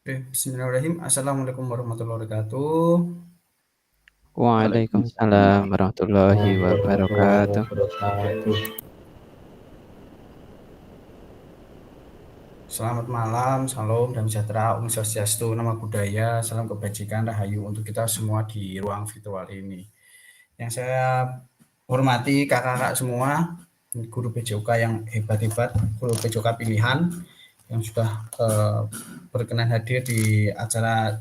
Oke, bismillahirrahmanirrahim. Assalamualaikum warahmatullahi wabarakatuh. Waalaikumsalam Waalaikumsalam warahmatullahi warahmatullahi wabarakatuh. wabarakatuh. Selamat malam, salam dan sejahtera, Om Swastiastu, Namo Buddhaya, salam kebajikan, rahayu untuk kita semua di ruang virtual ini. Yang saya hormati kakak-kakak semua, guru PJOK yang hebat-hebat, guru PJOK pilihan yang sudah berkenan hadir di acara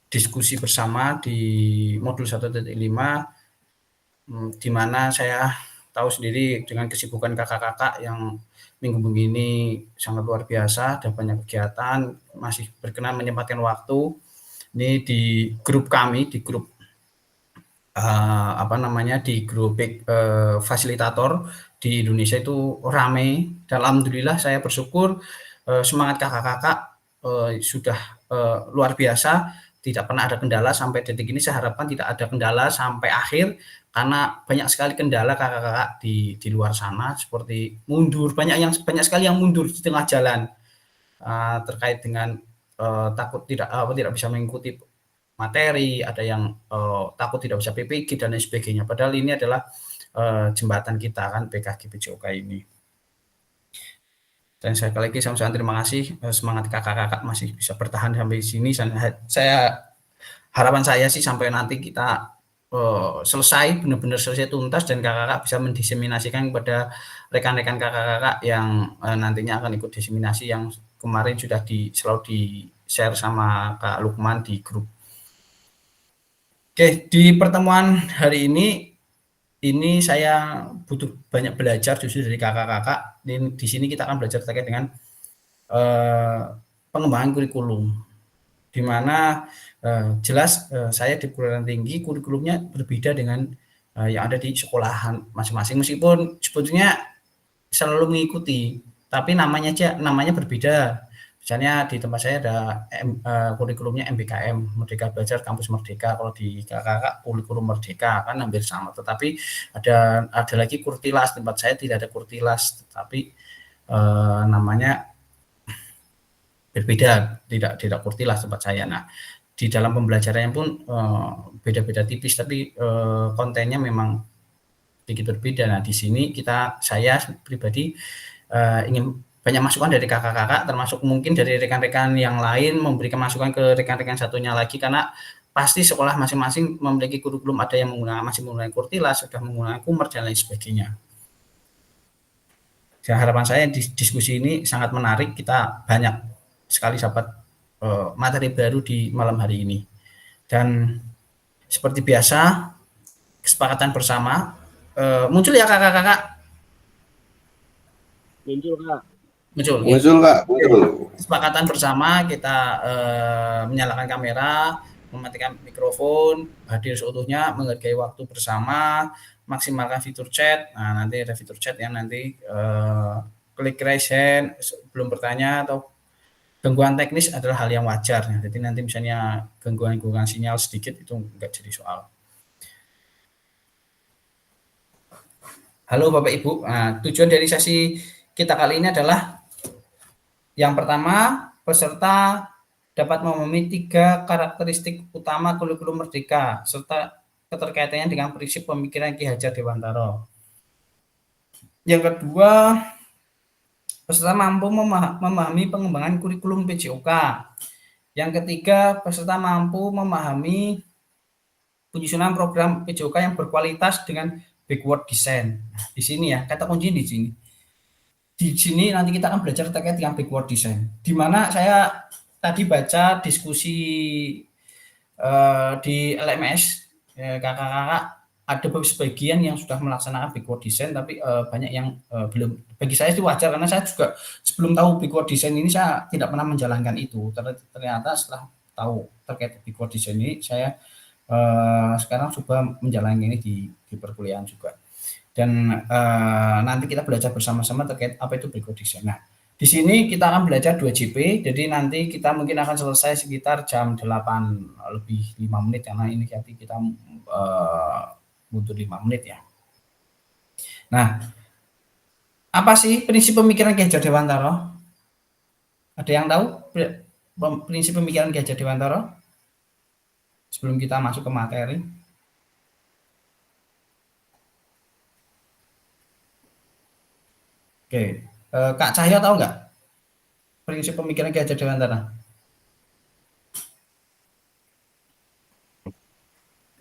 diskusi bersama di modul 1.5, di mana saya tahu sendiri dengan kesibukan kakak-kakak yang minggu-minggu ini sangat luar biasa dan banyak kegiatan, masih berkenan menyempatkan waktu. Ini di grup kami, di grup di grup fasilitator di Indonesia itu rame. Dan alhamdulillah saya bersyukur semangat kakak-kakak sudah luar biasa, tidak pernah ada kendala sampai detik ini. Saya harapkan tidak ada kendala sampai akhir, karena banyak sekali kendala kakak-kakak di luar sana, seperti mundur, banyak sekali yang mundur di tengah jalan terkait dengan takut tidak bisa mengikuti materi, ada yang takut tidak bisa PPG dan lain sebagainya. Padahal ini adalah jembatan kita kan, PKG PJOK ini. Dan sekali lagi saya ucapkan terima kasih, semangat kakak-kakak masih bisa bertahan sampai sini. Harapan saya sih sampai nanti kita selesai, benar-benar selesai tuntas, dan kakak-kakak bisa mendiseminasikan kepada rekan-rekan kakak-kakak yang nantinya akan ikut diseminasi, yang kemarin sudah selalu di-share sama Kak Lukman di grup. Oke, di pertemuan hari ini saya butuh banyak belajar justru dari kakak-kakak. Di sini kita akan belajar terkait dengan pengembangan kurikulum, di mana jelas saya di perguruan tinggi kurikulumnya berbeda dengan yang ada di sekolahan masing-masing, meskipun sebetulnya selalu mengikuti, tapi namanya berbeda. Misalnya di tempat saya ada kurikulumnya MBKM, Merdeka Belajar Kampus Merdeka. Kalau di kakak kurikulum Merdeka kan hampir sama, tetapi ada lagi Kurtilas. Tempat saya tidak ada Kurtilas, tetapi namanya berbeda, tidak Kurtilas tempat saya. Nah, di dalam pembelajarannya pun beda-beda tipis, tapi kontennya memang sedikit berbeda. Nah, di sini saya pribadi ingin banyak masukan dari kakak-kakak, termasuk mungkin dari rekan-rekan yang lain, memberikan masukan ke rekan-rekan satunya lagi, karena pasti sekolah masing-masing memiliki kurikulum, ada yang masih menggunakan Kurtilas, sudah menggunakan Kumer dan lain sebagainya. Dan harapan saya di diskusi ini sangat menarik, kita banyak sekali dapat materi baru di malam hari ini. Dan seperti biasa, kesepakatan bersama muncul ya kakak-kakak. Muncul Kak. Muncul. Muncul Kak, muncul. Kesepakatan bersama kita menyalakan kamera, mematikan mikrofon, hadir seutuhnya, menghargai waktu bersama, maksimalkan fitur chat. Nah, nanti ada fitur chat yang nanti klik raise hand sebelum bertanya, atau gangguan teknis adalah hal yang wajar. Nah, jadi nanti misalnya gangguan sinyal sedikit itu enggak jadi soal. Halo Bapak Ibu, nah, tujuan dari sesi kita kali ini adalah yang pertama, peserta dapat memahami 3 karakteristik utama kurikulum Merdeka serta keterkaitannya dengan prinsip pemikiran Ki Hajar Dewantara. Yang kedua, peserta mampu memahami pengembangan kurikulum PJOK. Yang ketiga, peserta mampu memahami penyusunan program PJOK yang berkualitas dengan backward design. Nah, di sini ya, kata kuncinya di sini. Di sini nanti kita akan belajar terkait dengan backward design, di mana saya tadi baca diskusi di LMS, kakak-kakak ada sebagian yang sudah melaksanakan backward design, tapi banyak yang belum. Bagi saya itu wajar, karena saya juga sebelum tahu backward design ini saya tidak pernah menjalankan itu. Ternyata setelah tahu terkait backward design ini, saya sekarang coba menjalankan ini di perkuliahan juga. Dan nanti kita belajar bersama-sama terkait apa itu backward design. Nah, di sini kita akan belajar 2JP, jadi nanti kita mungkin akan selesai sekitar jam 8 lebih 5 menit, karena ini nanti kita butuh 5 menit ya. Nah, apa sih prinsip pemikiran Ki Hajar Dewantara? Ada yang tahu? prinsip pemikiran Ki Hajar Dewantara sebelum kita masuk ke materi? Oke, Kak Cahyo tahu nggak prinsip pemikiran Ki Hajar Dewantara?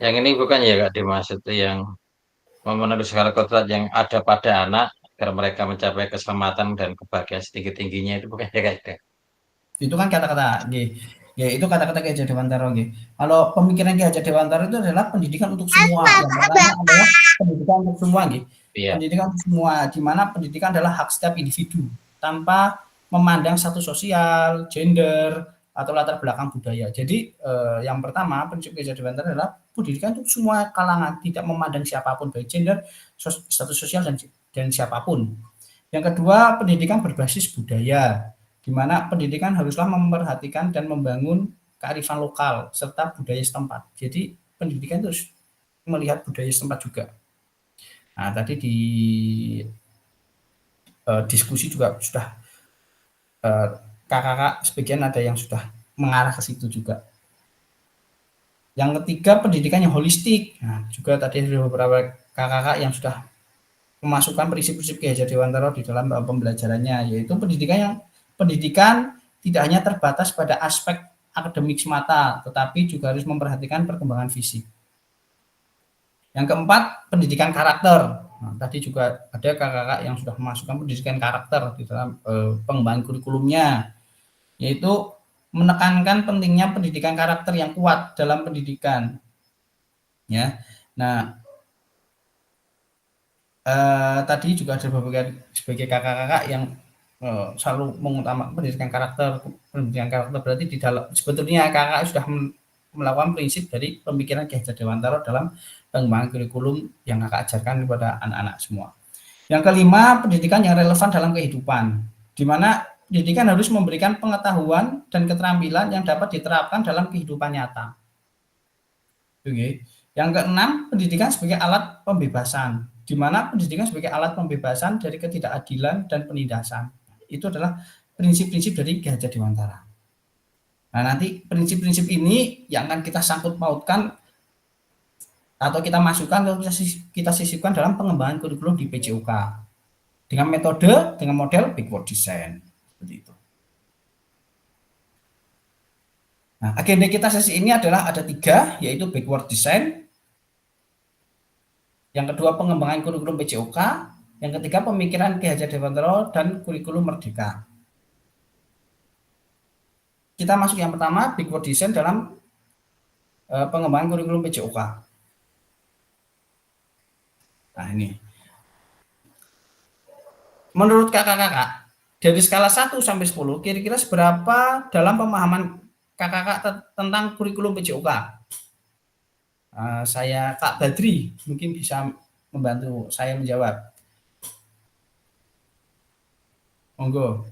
Yang ini bukan ya Kak dimaksud yang memenuhi segala kodrat yang ada pada anak agar mereka mencapai keselamatan dan kebahagiaan setinggi-tingginya itu bukan ya Kak? Itu kan kata-kata itu kata-kata Ki Hajar Dewantara nggih. Kalau pemikiran Ki Hajar Dewantara itu adalah pendidikan untuk semua. Yang pertama adalah pendidikan untuk semua nggih. Iya. Pendidikan untuk semua, di mana pendidikan adalah hak setiap individu tanpa memandang status sosial, gender, atau latar belakang budaya. Jadi yang pertama prinsip Ki Hajar Dewantara adalah pendidikan untuk semua kalangan, tidak memandang siapapun baik gender, status sosial dan siapapun. Yang kedua, pendidikan berbasis budaya, di mana pendidikan haruslah memperhatikan dan membangun kearifan lokal serta budaya setempat. Jadi pendidikan itu harus melihat budaya setempat juga. Nah, tadi di diskusi juga sudah kakak-kakak sebagian ada yang sudah mengarah ke situ juga. Yang ketiga, pendidikan yang holistik. Nah, juga tadi ada beberapa kakak-kakak yang sudah memasukkan prinsip-prinsip Ki Hajar Dewantara di dalam pembelajarannya, yaitu pendidikan tidak hanya terbatas pada aspek akademik semata, tetapi juga harus memperhatikan perkembangan fisik. Yang keempat, pendidikan karakter. Nah, tadi juga ada kakak-kakak yang sudah memasukkan pendidikan karakter di dalam pengembangan kurikulumnya, yaitu menekankan pentingnya pendidikan karakter yang kuat dalam pendidikan. Ya, nah tadi juga ada sebagai kakak-kakak yang selalu mengutamakan pendidikan karakter. Pendidikan karakter berarti di dalam sebetulnya kakak sudah melakukan prinsip dari pemikiran Ki Hajar Dewantara dalam pengembangan kurikulum yang kakak ajarkan kepada anak-anak semua. Yang kelima, pendidikan yang relevan dalam kehidupan, di mana pendidikan harus memberikan pengetahuan dan keterampilan yang dapat diterapkan dalam kehidupan nyata. Oke. Yang keenam, pendidikan sebagai alat pembebasan, di mana pendidikan sebagai alat pembebasan dari ketidakadilan dan penindasan. Itu adalah prinsip-prinsip dari Ki Hajar Dewantara. Nah, nanti prinsip-prinsip ini yang akan kita sangkut pautkan atau kita masukkan atau kita sisipkan dalam pengembangan kurikulum di PJOK dengan metode, dengan model backward design. Seperti itu. Nah, agenda kita sesi ini adalah ada 3, yaitu backward design, yang kedua pengembangan kurikulum PJOK, yang ketiga pemikiran Ki Hajar Dewantara dan kurikulum Merdeka. Kita masuk yang pertama, backward design dalam pengembangan kurikulum PJOK. Nah, ini. Menurut kakak-kakak, dari skala 1 sampai 10, kira-kira seberapa dalam pemahaman kakak-kakak tentang kurikulum PJOK? Saya Kak Badri mungkin bisa membantu saya menjawab. Monggo.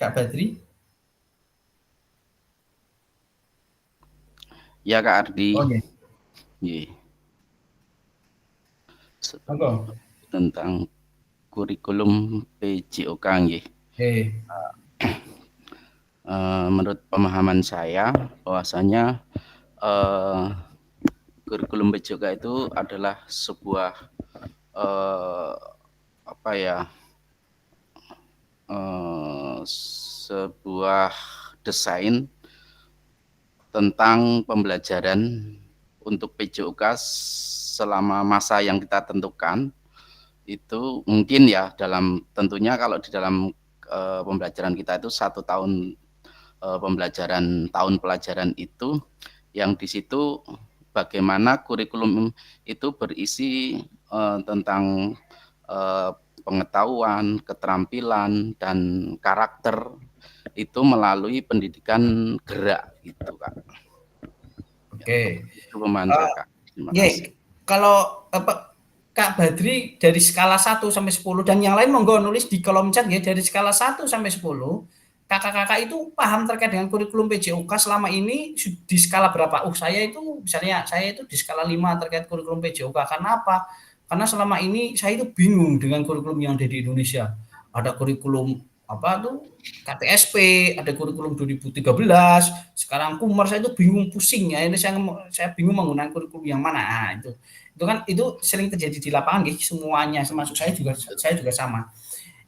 Kak Badri. Ya Kak Ardi. Oh, iya. Yeah. Monggo. Tentang kurikulum PJOK nggih. Menurut pemahaman saya bahwasanya kurikulum PJOK itu adalah sebuah sebuah desain tentang pembelajaran untuk PJOK selama masa yang kita tentukan. Itu mungkin ya tentunya kalau di dalam pembelajaran kita itu 1 tahun pembelajaran, tahun pelajaran itu yang di situ bagaimana kurikulum itu berisi tentang pengetahuan, keterampilan dan karakter itu melalui pendidikan gerak gitu Kak. Oke. Itu pemahaman saya Kak. Terima kasih. Kalau Kak Badri dari skala 1 sampai 10 dan yang lain monggo nulis di kolom chat ya, dari skala 1 sampai 10 kakak-kakak itu paham terkait dengan kurikulum PJOK selama ini di skala berapa? Saya itu misalnya saya itu di skala 5 terkait kurikulum PJOK. Karena apa? Karena selama ini saya itu bingung dengan kurikulum yang ada di Indonesia. Ada kurikulum apa tuh KTSP, ada kurikulum 2013, sekarang Kumar, saya itu bingung, pusing ya. Ini saya bingung menggunakan kurikulum yang mana. Nah, itu kan itu sering terjadi di lapangan gitu, semuanya, termasuk saya juga sama.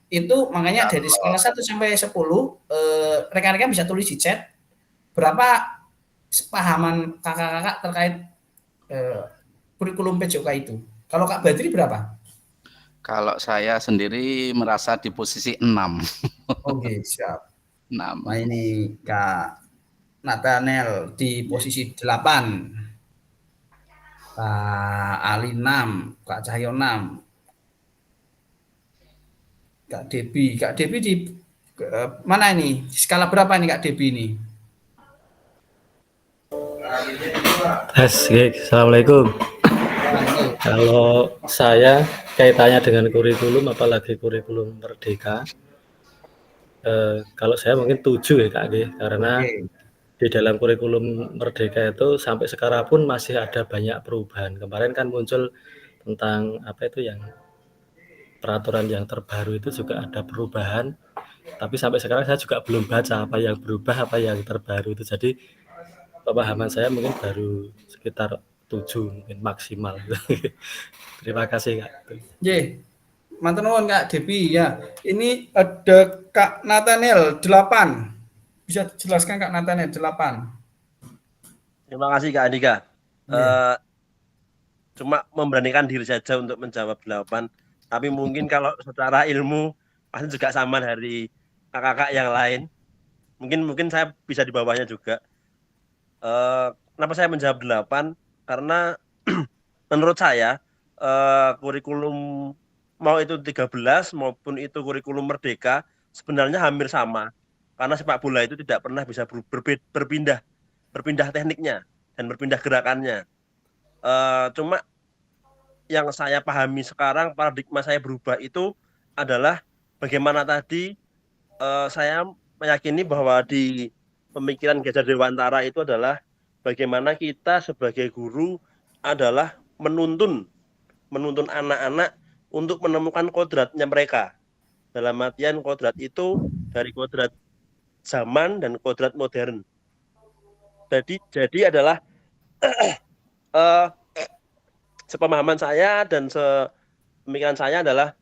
Itu makanya dari skala 1 sampai 10 rekan-rekan bisa tulis di chat berapa pahaman kakak-kakak terkait kurikulum PJOK itu. Kalau Kak Badri berapa? Kalau saya sendiri merasa di posisi 6. Oke, siap. 6. Nah ini Kak Nathaniel di posisi 8. Kak Ali 6, Kak Cahyo 6. Kak Debi di mana ini? Skala berapa nih Kak Debi ini? Assalamualaikum. Kalau saya kaitannya dengan kurikulum, apalagi kurikulum Merdeka, kalau saya mungkin 7 ya Kak G, karena di dalam kurikulum Merdeka itu sampai sekarang pun masih ada banyak perubahan. Kemarin kan muncul tentang apa itu yang peraturan yang terbaru itu juga ada perubahan, tapi sampai sekarang saya juga belum baca apa yang berubah, apa yang terbaru itu. Jadi pemahaman saya mungkin baru sekitar 7 mungkin maksimal. Terima kasih Kak. Ye, mantan nuwun Kak Debi ya. Ini ada Kak Nathaniel 8. Bisa dijelaskan Kak Nathaniel 8. Terima kasih Kak Andika. Cuma memberanikan diri saja untuk menjawab 8. Tapi mungkin kalau secara ilmu pasti juga sama dari kakak-kakak yang lain. Mungkin saya bisa di bawahnya juga. Kenapa saya menjawab 8? Karena menurut saya kurikulum mau itu 13 maupun itu kurikulum Merdeka sebenarnya hampir sama. Karena sepak bola itu tidak pernah bisa berpindah tekniknya dan berpindah gerakannya. Cuma yang saya pahami sekarang, paradigma saya berubah itu adalah bagaimana tadi saya meyakini bahwa di pemikiran Gajah Dewantara itu adalah bagaimana kita sebagai guru adalah menuntun anak-anak untuk menemukan kodratnya mereka. Dalam artian kodrat itu dari kodrat zaman dan kodrat modern. Jadi adalah sepemahaman saya dan sepemikiran saya adalah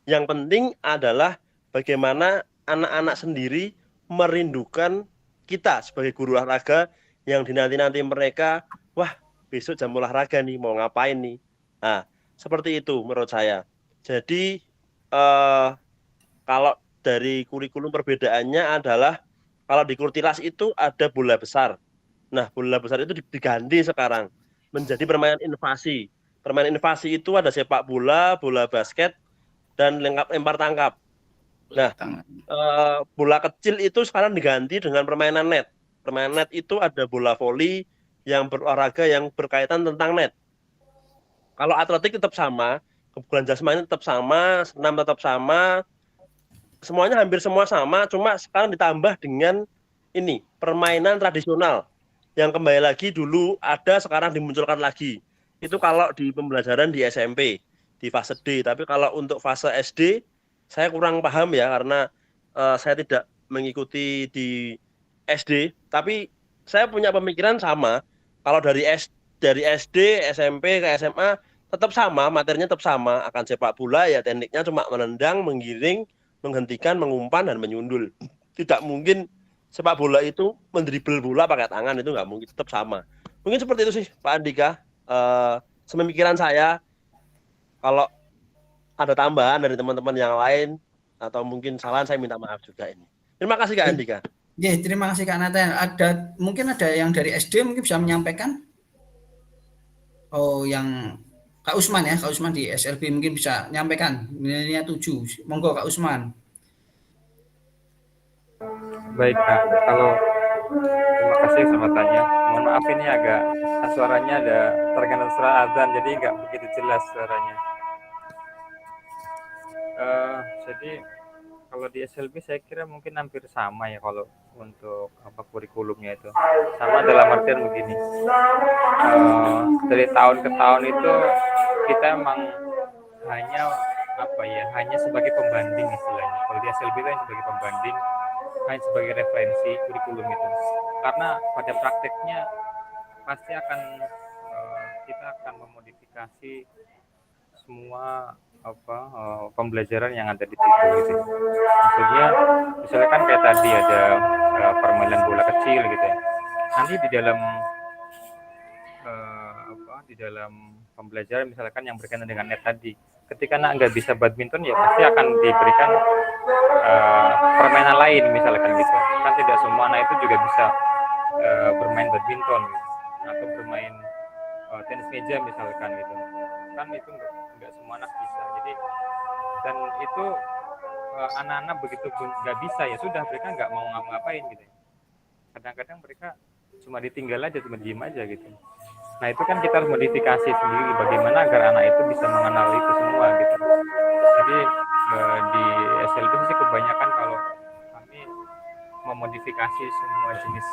yang penting adalah bagaimana anak-anak sendiri merindukan kita sebagai guru olahraga yang dinanti-nanti mereka, wah besok jam olahraga nih, mau ngapain nih. Nah, seperti itu menurut saya. Jadi kalau dari kurikulum perbedaannya adalah kalau di Kurtilas itu ada bola besar. Nah, bola besar itu diganti sekarang menjadi permainan invasi. Permainan invasi itu ada sepak bola, bola basket, dan lempar tangkap. Nah, bola kecil itu sekarang diganti dengan permainan net. Permainan net itu ada bola voli yang berolahraga yang berkaitan tentang net. Kalau atletik tetap sama, kebugaran jasmani tetap sama, senam tetap sama, semuanya hampir semua sama, cuma sekarang ditambah dengan ini, permainan tradisional yang kembali lagi dulu ada, sekarang dimunculkan lagi. Itu kalau di pembelajaran di SMP, di fase D. Tapi kalau untuk fase SD, saya kurang paham ya, karena saya tidak mengikuti di SD. Tapi saya punya pemikiran sama. Kalau dari SD, SMP ke SMA, tetap sama, materinya tetap sama. Akan sepak bola ya tekniknya cuma menendang, menggiring, menghentikan, mengumpan, dan menyundul. Tidak mungkin sepak bola itu mendribel bola pakai tangan, itu nggak mungkin, tetap sama. Mungkin seperti itu sih Pak Andika. Sememikiran saya. Kalau ada tambahan dari teman-teman yang lain atau mungkin salah, saya minta maaf juga ini. Terima kasih Kak Andika. Ya, terima kasih Kak Nathan. Mungkin ada yang dari SD mungkin bisa menyampaikan. Oh, yang Kak Usman ya, Kak Usman di SLB mungkin bisa menyampaikan nilainya 7. Monggo Kak Usman. Baik Kak, kalau terima kasih kesempatannya. Mohon maaf ini agak suaranya ada terkena suara azan, jadi nggak begitu jelas suaranya. Jadi kalau di SLB saya kira mungkin hampir sama ya kalau untuk apa kurikulumnya itu. Sama dalam artian begini. Dari tahun ke tahun itu kita emang hanya apa ya, hanya sebagai pembanding istilahnya. Kalau di SLB itu hanya sebagai pembanding, hanya sebagai referensi kurikulum itu. Karena pada prakteknya pasti akan kita akan memodifikasi semua pembelajaran yang ada di situ gitu. Maksudnya misalnya kan kayak tadi ada permainan bola kecil gitu ya. Nanti di dalam pembelajaran misalkan yang berkaitan dengan net tadi, ketika anak nggak bisa badminton ya pasti akan diberikan permainan lain misalkan gitu. Kan tidak semua anak itu juga bisa bermain badminton gitu. Atau bermain tenis meja misalkan gitu. Kan itu nggak semua anak bisa. Jadi dan itu anak-anak begitu pun nggak bisa ya sudah, mereka nggak mau ngapa-ngapain gitu. Kadang-kadang mereka cuma ditinggal aja, cuma diem aja gitu. Nah itu kan kita harus modifikasi sendiri bagaimana agar anak itu bisa mengenal itu semua gitu. Jadi di SLB sih kebanyakan kalau kami memodifikasi semua jenis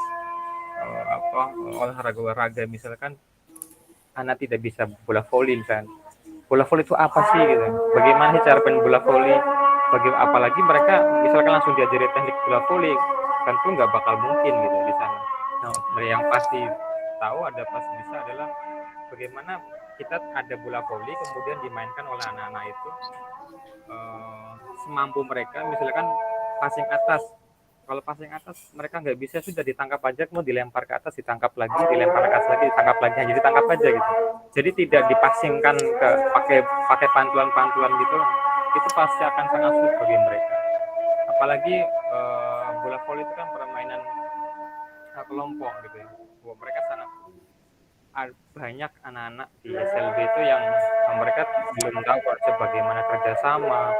olahraga misalkan anak tidak bisa bola voli kan. Bola voli itu apa sih gitu? Bagaimana sih cara main bola voli? Apalagi mereka misalkan langsung diajari teknik bola voli, tentu nggak bakal mungkin gitu di sana. Nah, yang pasti tahu pasti bisa adalah bagaimana kita ada bola voli kemudian dimainkan oleh anak-anak itu semampu mereka, misalkan passing atas. Kalau passing atas mereka nggak bisa, sudah ditangkap aja, mau dilempar ke atas, ditangkap lagi, dilempar ke atas lagi, ditangkap lagi, jadi tangkap aja gitu. Jadi tidak dipasingkan ke pakai pantulan-pantulan gitu, itu pasti akan sangat sulit bagi mereka. Apalagi bola voli itu kan permainan kelompok gitu ya. Mereka sangat banyak anak-anak di SLB itu yang mereka belum tahu bagaimana kerjasama,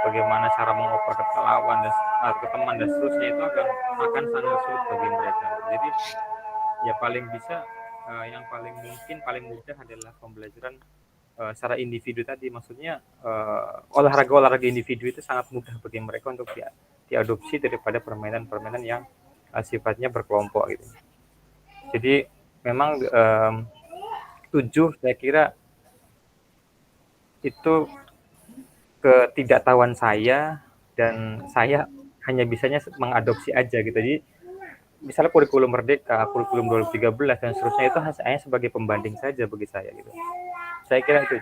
bagaimana cara mengoper ke lawan dan ke teman dan seterusnya, itu akan sangat sulit bagi mereka. Jadi ya paling bisa yang paling mungkin paling mudah adalah pembelajaran secara individu tadi. Maksudnya olahraga individu itu sangat mudah bagi mereka untuk diadopsi daripada permainan-permainan yang sifatnya berkelompok gitu. Jadi memang 7 saya kira itu ketidaktahuan saya, dan saya hanya bisanya mengadopsi aja gitu. Jadi misalnya kurikulum Merdeka, kurikulum 2013 dan seterusnya itu hanya sebagai pembanding saja bagi saya gitu. Saya kira itu.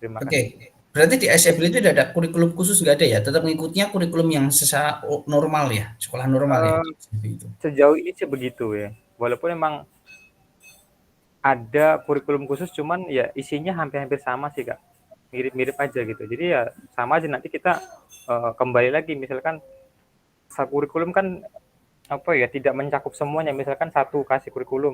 Terima kasih. Oke, berarti di SLB itu tidak ada kurikulum khusus, nggak ada ya? Tetap mengikutnya kurikulum yang normal ya, sekolah normal ya? Itu. Sejauh ini sih begitu ya. Walaupun memang ada kurikulum khusus, cuman ya isinya hampir-hampir sama sih Kak. Mirip-mirip aja gitu. Jadi ya sama aja, nanti kita kembali lagi misalkan kurikulum kan tidak mencakup semuanya. Misalkan satu kasih kurikulum,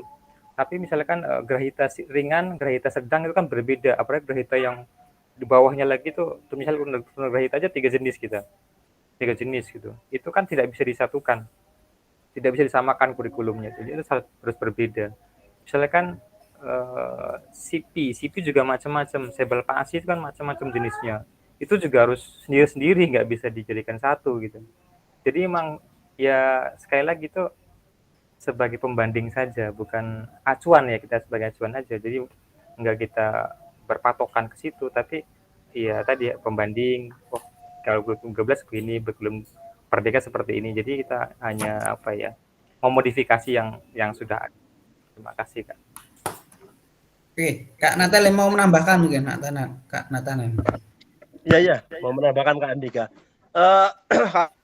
tapi misalkan grahita ringan, grahita sedang itu kan berbeda. Apalagi grahita yang di bawahnya lagi tuh misalnya grahita aja 3 jenis gitu. 3 jenis gitu. Itu kan tidak bisa disatukan. Tidak bisa disamakan kurikulumnya. Jadi itu harus berbeda. Misalnya kan CP juga macam-macam, sebel pasi itu kan macam-macam jenisnya, itu juga harus sendiri-sendiri, nggak bisa dijadikan satu gitu. Jadi emang ya sekali lagi itu sebagai pembanding saja, bukan acuan ya, kita sebagai acuan aja. Jadi nggak kita berpatokan ke situ, tapi ya tadi ya, pembanding. Kalau kurikulum 13 begini, kurikulum Merdeka seperti ini. Jadi kita hanya memodifikasi yang sudah ada. Terima kasih Kak. Oke, Kak Natal mau menambahkan mungkin, Kak Natal. Iya, mau menambahkan Kak Andika.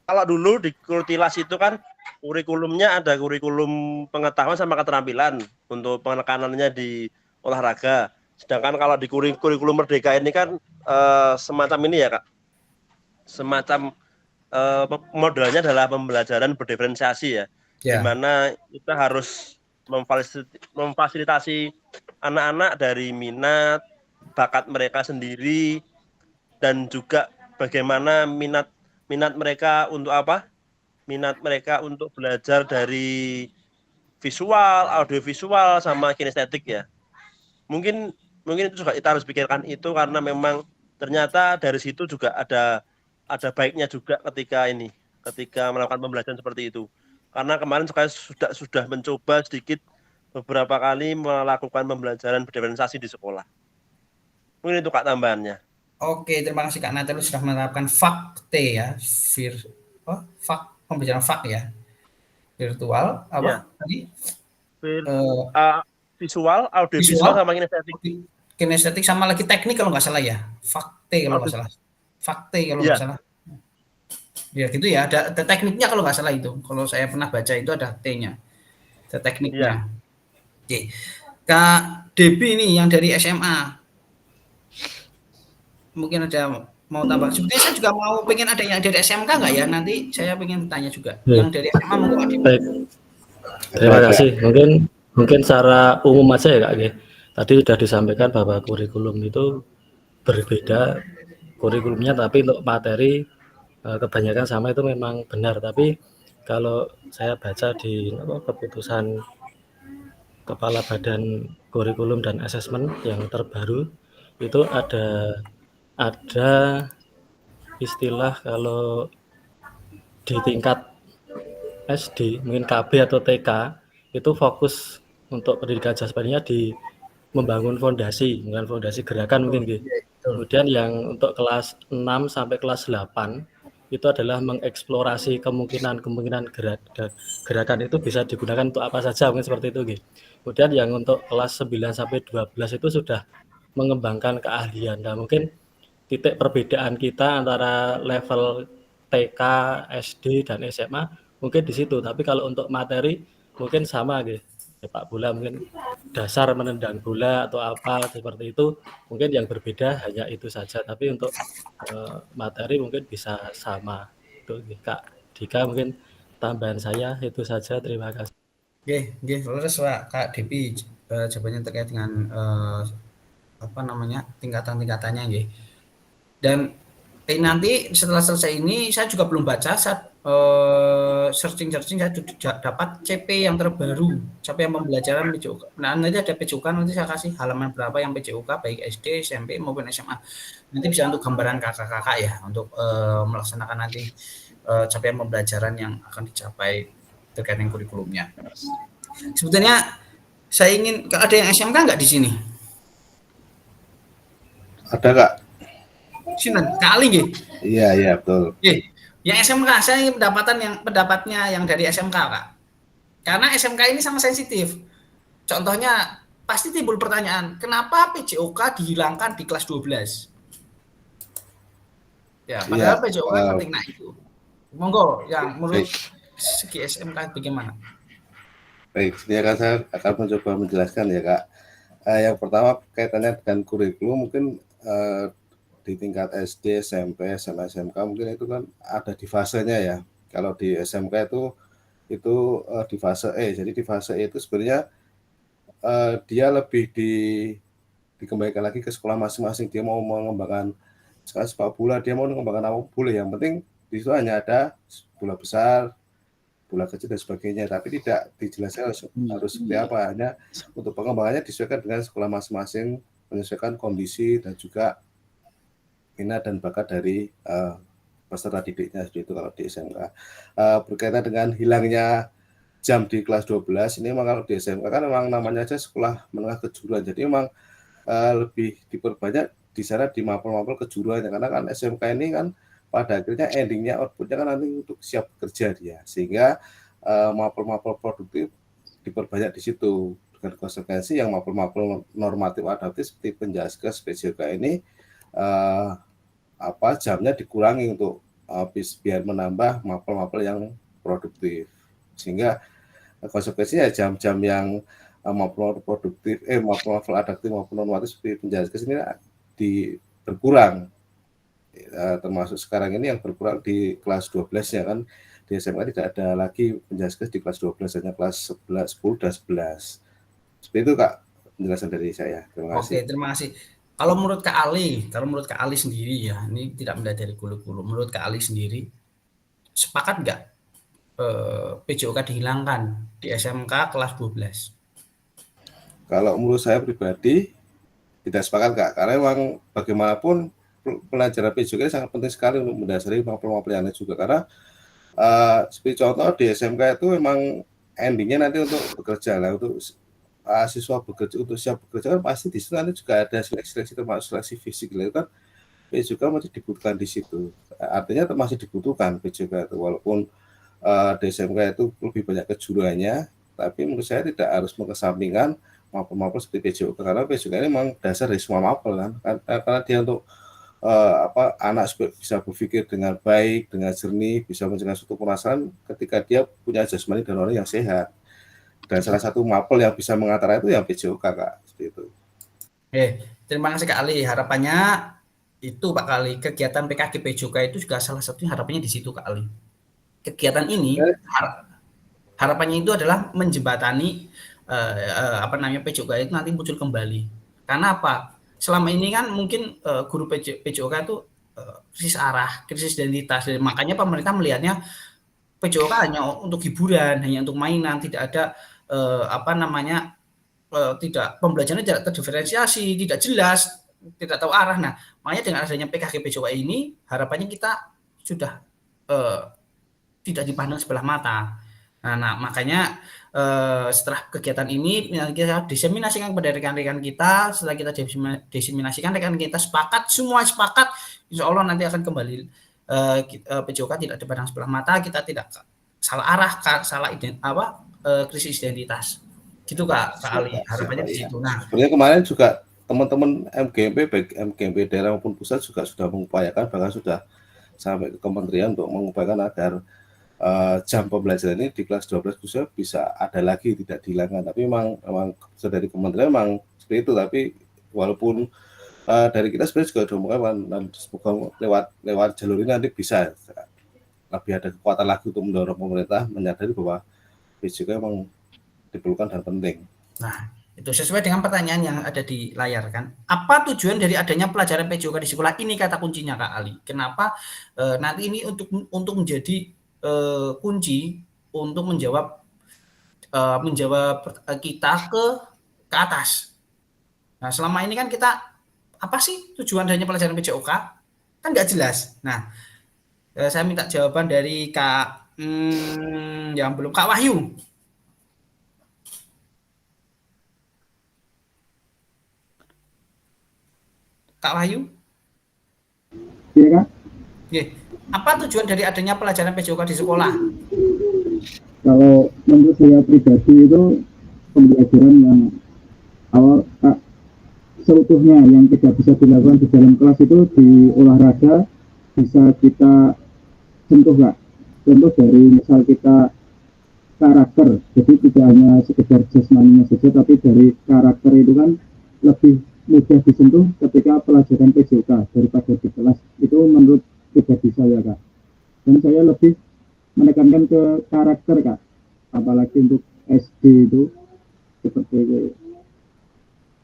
Kalau dulu di Kurtilas itu kan kurikulumnya ada kurikulum pengetahuan sama keterampilan untuk penekanannya di olahraga. Sedangkan kalau di kurikulum Merdeka ini kan semacam ini ya Kak. Semacam modelnya adalah pembelajaran berdiferensiasi ya. Di mana kita harus memfasilitasi anak-anak dari minat, bakat mereka sendiri, dan juga bagaimana minat mereka untuk apa? Minat mereka untuk belajar dari visual, audiovisual, sama kinestetik ya. Mungkin itu juga kita harus pikirkan itu, karena memang ternyata dari situ juga ada baiknya juga ketika melakukan pembelajaran seperti itu. Karena kemarin saya sudah mencoba sedikit beberapa kali melakukan pembelajaran berdiferensiasi di sekolah. Mungkin itu Kak tambahannya. Oke, terima kasih Kak Natal sudah menerapkan fakte ya, pembelajaran fak ya, virtual Ya, apa tadi vir- eh, visual, audiovisual visual, sama kinestetik. kinestetik sama lagi teknik kalau nggak salah ya, fakte kalau nggak Audi- salah, fakte kalau nggak Iya, salah, ya gitu ya, ada tekniknya kalau nggak salah itu, kalau saya pernah baca itu ada T-nya, ada iya. tekniknya. Oke, Kak Debi ini yang dari SMA, mungkin ada mau tambah. Sebenarnya saya juga mau pengen ada yang dari SMK nggak ya? Nanti saya pengen tanya juga. Yang dari SMA monggo Kak Debi. Baik, terima kasih. Mungkin secara umum aja ya Kak Ge. Tadi sudah disampaikan bahwa kurikulum itu berbeda kurikulumnya, tapi untuk materi kebanyakan sama itu memang benar. Tapi kalau saya baca di keputusan Kepala Badan Kurikulum dan Asesmen yang terbaru itu ada istilah kalau di tingkat SD, mungkin KB atau TK, itu fokus untuk pendidikan jasmaninya di membangun fondasi gerakan mungkin gitu. Kemudian yang untuk kelas 6 sampai kelas 8 itu adalah mengeksplorasi kemungkinan gerakan itu bisa digunakan untuk apa saja, mungkin seperti itu gitu. Kemudian yang untuk kelas 9 sampai 12 itu sudah mengembangkan keahlian. Nah, mungkin titik perbedaan kita antara level TK, SD, dan SMA mungkin di situ. Tapi kalau untuk materi mungkin sama gitu. Sepak bola mungkin dasar menendang bola atau apa seperti itu, mungkin yang berbeda hanya itu saja. Tapi untuk materi mungkin bisa sama. Itu Kak Dika, mungkin tambahan saya itu saja. Terima kasih. Oke, terus Pak Kak Debi jawabannya terkait dengan apa namanya tingkatan-tingkatannya nggih. Dan nanti setelah selesai ini saya juga belum baca, saya searching saya dapat CP yang terbaru, CP yang pembelajaran PJOK. Nah, nanti ada PJOK, nanti saya kasih halaman berapa yang PJOK baik SD, SMP maupun SMA. Nanti bisa untuk gambaran kakak-kakak ya untuk melaksanakan nanti capaian pembelajaran yang akan dicapai terkait dengan kurikulumnya. Sebetulnya saya ingin ada yang SMK nggak di sini? Ada Kak? Sini kali nggih. Iya betul. Yang SMK saya ingin pendapatnya yang dari SMK Kak. Karena SMK ini sama sensitif. Contohnya pasti timbul pertanyaan, kenapa PJOK dihilangkan di kelas 12? Ya, padahal PJOK penting. Nah itu. Monggo yang menurut segi SMK bagaimana? Baik, saya akan mencoba menjelaskan ya Kak. Yang pertama kaitannya dengan kurikulum mungkin di tingkat SD, SMP, SMA, SMK mungkin itu kan ada di fasenya ya. Kalau di SMK itu di fase E. Jadi di fase E itu sebenarnya dia lebih dikembalikan lagi ke sekolah masing-masing. Dia mau mengembangkan sepak bola, dia mau mengembangkan apa boleh. Yang penting di situ hanya ada bola besar, bola kecil dan sebagainya, tapi tidak dijelaskan harus seperti apa. Hanya untuk pengembangannya disesuaikan dengan sekolah masing-masing, menyesuaikan kondisi dan juga minat dan bakat dari peserta didiknya, seperti itu kalau di SMK. Berkaitan dengan hilangnya jam di kelas 12, ini memang kalau di SMK kan memang namanya aja sekolah menengah kejuruan, jadi memang lebih diperbanyak di sana di mapel-mapel kejuruannya, karena kan SMK ini kan pada akhirnya endingnya outputnya kan nanti untuk siap bekerja dia, sehingga mapel-mapel produktif diperbanyak di situ, dengan konsekuensi yang mapel-mapel normatif adaptif seperti Penjaskes, PJOK ini jamnya dikurangi untuk biar menambah mapel-mapel yang produktif, sehingga konsekuensinya jam-jam yang mapel produktif mapel adaptif maupun normatif seperti Penjaskes ini berkurang, termasuk sekarang ini yang berkurang di kelas 12 ya kan. Di SMA tidak ada lagi Penjaskes di kelas 12, hanya kelas 11, 10 dan 11. Seperti itu Kak penjelasan dari saya. Terima kasih. Oke, terima kasih. Kalau menurut Kak Ali sendiri ya, ini tidak melihat dari kurikulum. Menurut Kak Ali sendiri, sepakat nggak PJOK dihilangkan di SMK kelas 12? Kalau menurut saya pribadi tidak sepakat Kak, karena memang bagaimanapun pelajaran PJOK ini sangat penting sekali untuk mendasari mapel-mapel yang lain juga, karena seperti contoh di SMK itu memang endingnya nanti untuk bekerja lah, untuk siswa bekerja, untuk siap bekerja kan pasti di situ nanti juga ada seleksi termasuk seleksi fisik gitu kan. PJOK masih dibutuhkan di situ. Artinya masih dibutuhkan PJOK itu, walaupun di SMK itu lebih banyak kejuruannya, tapi menurut saya tidak harus mengesampingkan mapel-mapel seperti PJOK, karena PJOK ini memang dasar dari semua mapel kan, karena dia untuk anak bisa berpikir dengan baik, dengan jernih, bisa mencegah suatu permasalahan ketika dia punya jasmani dan rohani yang sehat. Dan salah satu mapel yang bisa mengantar itu yang PJOK, Kak, seperti itu. Terima kasih Kak Ali. Harapannya itu Pak Ali, kegiatan PKG PJOK itu juga salah satunya harapannya di situ Kak Ali. Kegiatan ini harapannya itu adalah menjembatani PJOK itu nanti muncul kembali. Karena apa? Selama ini kan mungkin guru PJOK itu krisis arah, krisis identitas. Dan makanya pemerintah melihatnya PJOK hanya untuk hiburan, hanya untuk mainan, tidak ada tidak pembelajarannya tidak terdiferensiasi, tidak jelas, tidak tahu arah. Nah, makanya dengan adanya PKG PJOK ini harapannya kita sudah tidak dipandang sebelah mata. Nah makanya setelah kegiatan ini kita diseminasikan kepada rekan-rekan kita. Setelah kita diseminasikan, rekan kita semua sepakat, insya Allah nanti akan kembali PJOK tidak dipandang sebelah mata, kita tidak salah arah, salah krisis identitas. Gitu Kak Ali, harapannya di situ. Nah, sebenarnya kemarin juga teman-teman MGMP, baik MGMP daerah maupun pusat juga sudah mengupayakan, bahkan sudah sampai ke kementerian untuk mengupayakan agar jam pembelajaran ini di kelas 12 khususnya bisa ada lagi, tidak dihilangkan. Tapi memang dari kementerian memang seperti itu. Tapi walaupun dari kita sebenarnya juga sudah mengupayakan, dan semoga lewat jalur ini nanti bisa lebih ada kekuatan lagi untuk mendorong pemerintah menyadari bahwa PJOK memang diperlukan dan penting. Nah, itu sesuai dengan pertanyaan yang ada di layar kan. Apa tujuan dari adanya pelajaran PJOK di sekolah ini, kata kuncinya Kak Ali. Kenapa nanti ini untuk menjadi kunci untuk menjawab kita ke atas. Nah, selama ini kan kita apa sih tujuan adanya pelajaran PJOK? Kan nggak jelas. Nah, saya minta jawaban dari Kak yang belum, Kak Wahyu. Kak Wahyu? Iya Kak. Apa tujuan dari adanya pelajaran PJOK di sekolah? Kalau menurut saya pribadi itu pembelajaran yang awal seutuhnya yang tidak bisa dilakukan di dalam kelas itu di olahraga bisa kita sentuh Kak. Contoh dari misal kita karakter, jadi tidak hanya sekedar jasmaninya saja, tapi dari karakter itu kan lebih mudah disentuh ketika pelajaran PJOK daripada di kelas. Itu menurut pribadi saya Kak. Dan saya lebih menekankan ke karakter Kak, apalagi untuk SD itu seperti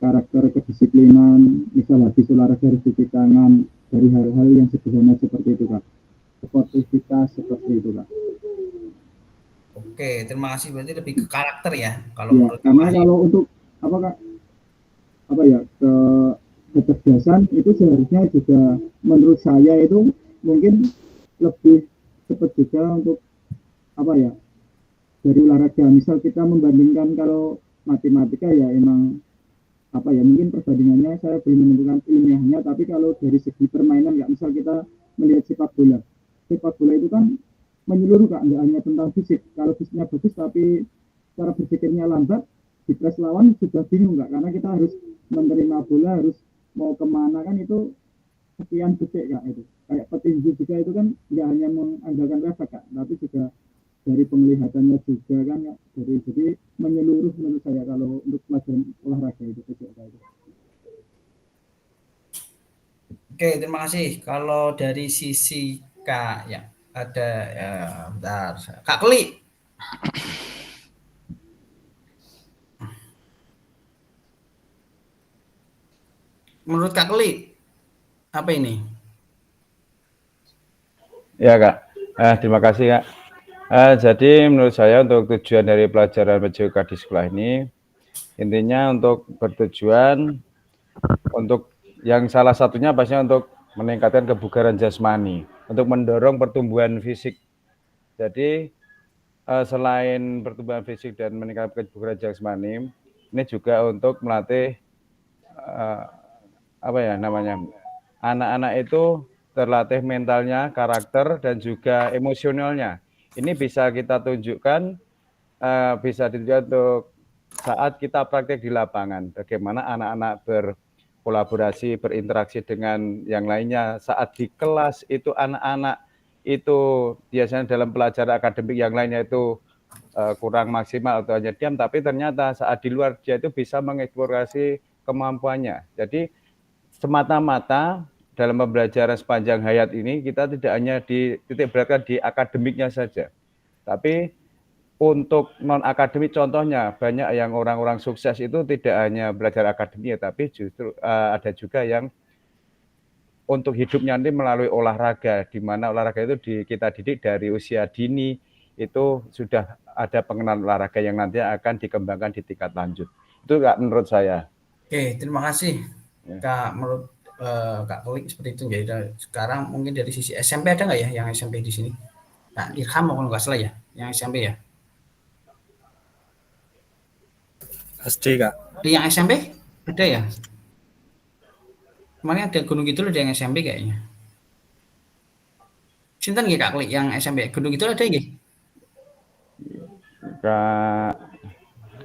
karakter kedisiplinan, misal habis olahraga harus cuci tangan, dari hal-hal yang sederhana seperti itu Kak, sportivitas seperti itu Kak. Oke, terima kasih. Berarti lebih ke karakter ya, kalau ya, menurut karena kalau untuk kecerdasan itu seharusnya juga menurut saya itu mungkin lebih cepat juga untuk dari olahraga. Misal kita membandingkan kalau matematika ya emang mungkin perbandingannya saya belum menentukan ilmiahnya, tapi kalau dari segi permainan ya, misal kita melihat sepak bola itu kan menyeluruh Kak, nggak hanya tentang fisik. Kalau fisiknya bagus tapi cara berpikirnya lambat, di press lawan sudah bingung Kak, karena kita harus menerima bola, harus mau kemana kan itu sekian detik Kak. Itu kayak petinju juga itu kan nggak hanya mengandalkan refleks Kak, tapi juga dari penglihatannya juga kan Kak. Jadi menyeluruh menurut saya kalau untuk pelajaran olahraga itu. Oke, terima kasih. Kalau dari sisi Kak ya ada bentar. Kak Keli. Menurut Kak Keli, apa ini? Ya Kak, terima kasih Kak. Jadi menurut saya untuk tujuan dari pelajaran PJOK di sekolah ini, intinya untuk bertujuan untuk yang salah satunya pastinya untuk meningkatkan kebugaran jasmani, untuk mendorong pertumbuhan fisik. Jadi selain pertumbuhan fisik dan meningkatkan kebugaran jasmani, ini juga untuk melatih anak-anak itu terlatih mentalnya, karakter, dan juga emosionalnya. Ini bisa kita tunjukkan, bisa dilihat untuk saat kita praktek di lapangan, bagaimana anak-anak berkolaborasi, berinteraksi dengan yang lainnya. Saat di kelas itu anak-anak itu biasanya dalam pelajaran akademik yang lainnya itu kurang maksimal atau hanya diam, tapi ternyata saat di luar dia itu bisa mengeksplorasi kemampuannya. Jadi semata-mata dalam pembelajaran sepanjang hayat ini kita tidak hanya dititik beratkan di akademiknya saja, tapi untuk non akademik contohnya banyak yang orang-orang sukses itu tidak hanya belajar akademik, tapi justru ada juga yang untuk hidupnya nanti melalui olahraga, di mana olahraga itu kita didik dari usia dini, itu sudah ada pengenalan olahraga yang nanti akan dikembangkan di tingkat lanjut. Itu Kak menurut saya. Oke, terima kasih Kak. Menurut Kak Klik seperti itu. Jadi sekarang mungkin dari sisi SMP ada nggak ya yang SMP di sini? Kak Irham kalau nggak salah ya, yang SMP ya? SD Kak. Di yang SMP ada ya? Kemarin ada Gunung Kidul ada yang SMP kayaknya. Sinten nggih Kak Klik yang SMP Gunung Kidul ada nggih? Kak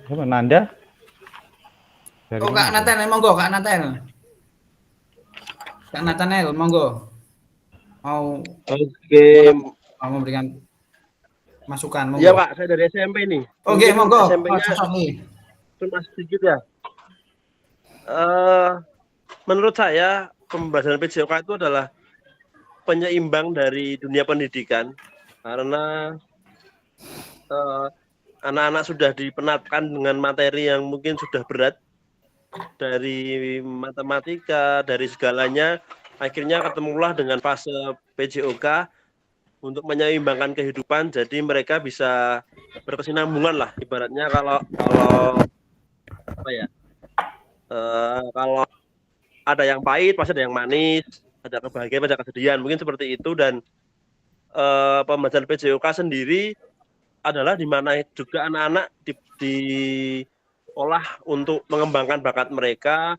siapa, Nanda? Dari Oh Kak Nathanael, monggo Kak Nathanael. Kak Nathanael, monggo. Mau memberikan masukan, monggo. Iya Pak, saya dari SMP nih. Oke, monggo. SMP-nya cuma sedikit ya. Menurut saya pembelajaran PJOK itu adalah penyeimbang dari dunia pendidikan karena anak-anak sudah dipenatkan dengan materi yang mungkin sudah berat dari matematika, dari segalanya, akhirnya ketemulah dengan fase PJOK untuk menyeimbangkan kehidupan, jadi mereka bisa berkesinambungan lah, ibaratnya kalau apa ya, kalau ada yang pahit pasti ada yang manis, ada kebahagiaan, ada kesedihan, mungkin seperti itu. Dan pembelajaran PJOK sendiri adalah di mana juga anak-anak diolah untuk mengembangkan bakat mereka,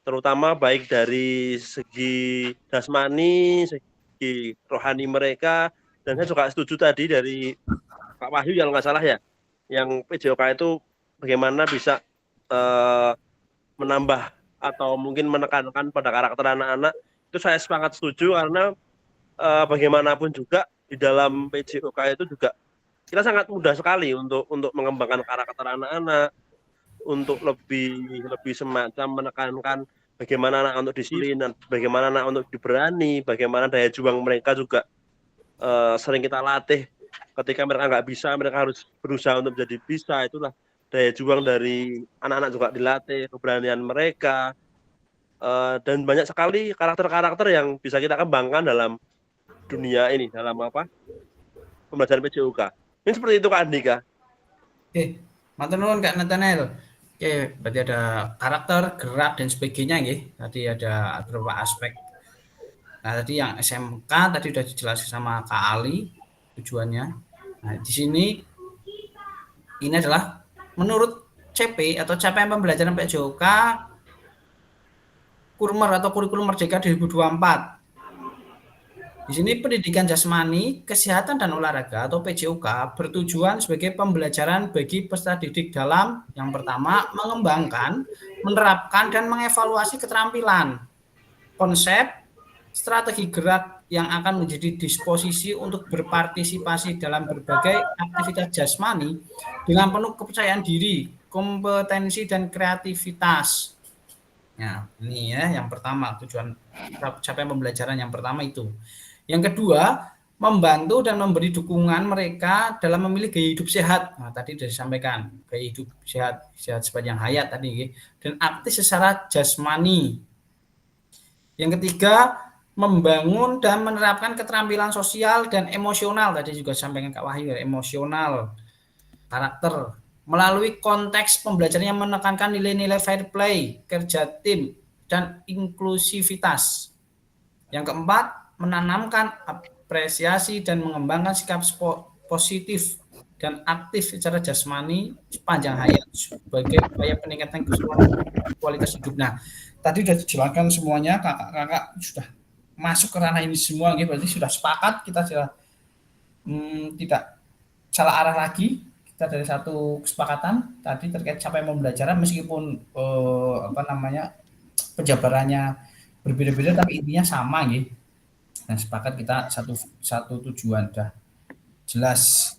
terutama baik dari segi jasmani, segi rohani mereka. Dan saya juga setuju tadi dari Pak Wahyu yang nggak salah ya, yang PJOK itu bagaimana bisa menambah atau mungkin menekankan pada karakter anak-anak. Itu saya sangat setuju karena bagaimanapun juga di dalam PJOK itu juga kita sangat mudah sekali untuk mengembangkan karakter anak-anak, untuk lebih semacam menekankan bagaimana anak untuk disiplin, bagaimana anak untuk diberani, bagaimana daya juang mereka juga sering kita latih. Ketika mereka nggak bisa, mereka harus berusaha untuk menjadi bisa. Itulah daya juang dari anak-anak juga dilatih, keberanian mereka, dan banyak sekali karakter-karakter yang bisa kita kembangkan dalam dunia ini, dalam pembelajaran PJOK. Ini seperti itu Kak Andika. Oke, matur nuwun Kak Nathanael. Oke, berarti ada karakter, gerak dan sebagainya nggih. Tadi ada beberapa aspek. Nah, tadi yang SMK tadi sudah dijelaskan sama Kak Ali tujuannya. Nah, di sini ini adalah menurut CP atau capaian pembelajaran PJOK Kurmer atau Kurikulum Merdeka 2024. Di sini pendidikan jasmani, kesehatan dan olahraga atau PJOK bertujuan sebagai pembelajaran bagi peserta didik dalam yang pertama mengembangkan, menerapkan dan mengevaluasi keterampilan, konsep, strategi gerak yang akan menjadi disposisi untuk berpartisipasi dalam berbagai aktivitas jasmani dengan penuh kepercayaan diri, kompetensi dan kreativitas. Nah, ini ya yang pertama tujuan capaian pembelajaran yang pertama itu. Yang kedua, membantu dan memberi dukungan mereka dalam memilih gaya hidup sehat. Nah, tadi sudah disampaikan, gaya hidup sehat sepanjang hayat tadi, dan aktif secara jasmani. Yang ketiga, membangun dan menerapkan keterampilan sosial dan emosional. Tadi juga disampaikan Kak Wahyu, emosional, karakter, melalui konteks pembelajaran yang menekankan nilai-nilai fair play, kerja tim, dan inklusivitas. Yang keempat, menanamkan apresiasi dan mengembangkan sikap positif dan aktif secara jasmani sepanjang hayat sebagai upaya peningkatan keseluruhan kualitas hidup. Nah, tadi sudah dijelaskan semuanya, kakak-kakak sudah masuk ke ranah ini semua, gitu. Berarti sudah sepakat, kita sudah tidak salah arah lagi. Kita dari satu kesepakatan tadi terkait capaian pembelajaran, meskipun penjabarannya berbeda-beda, tapi intinya sama, gitu. Nah, sepakat kita satu tujuan, dah jelas.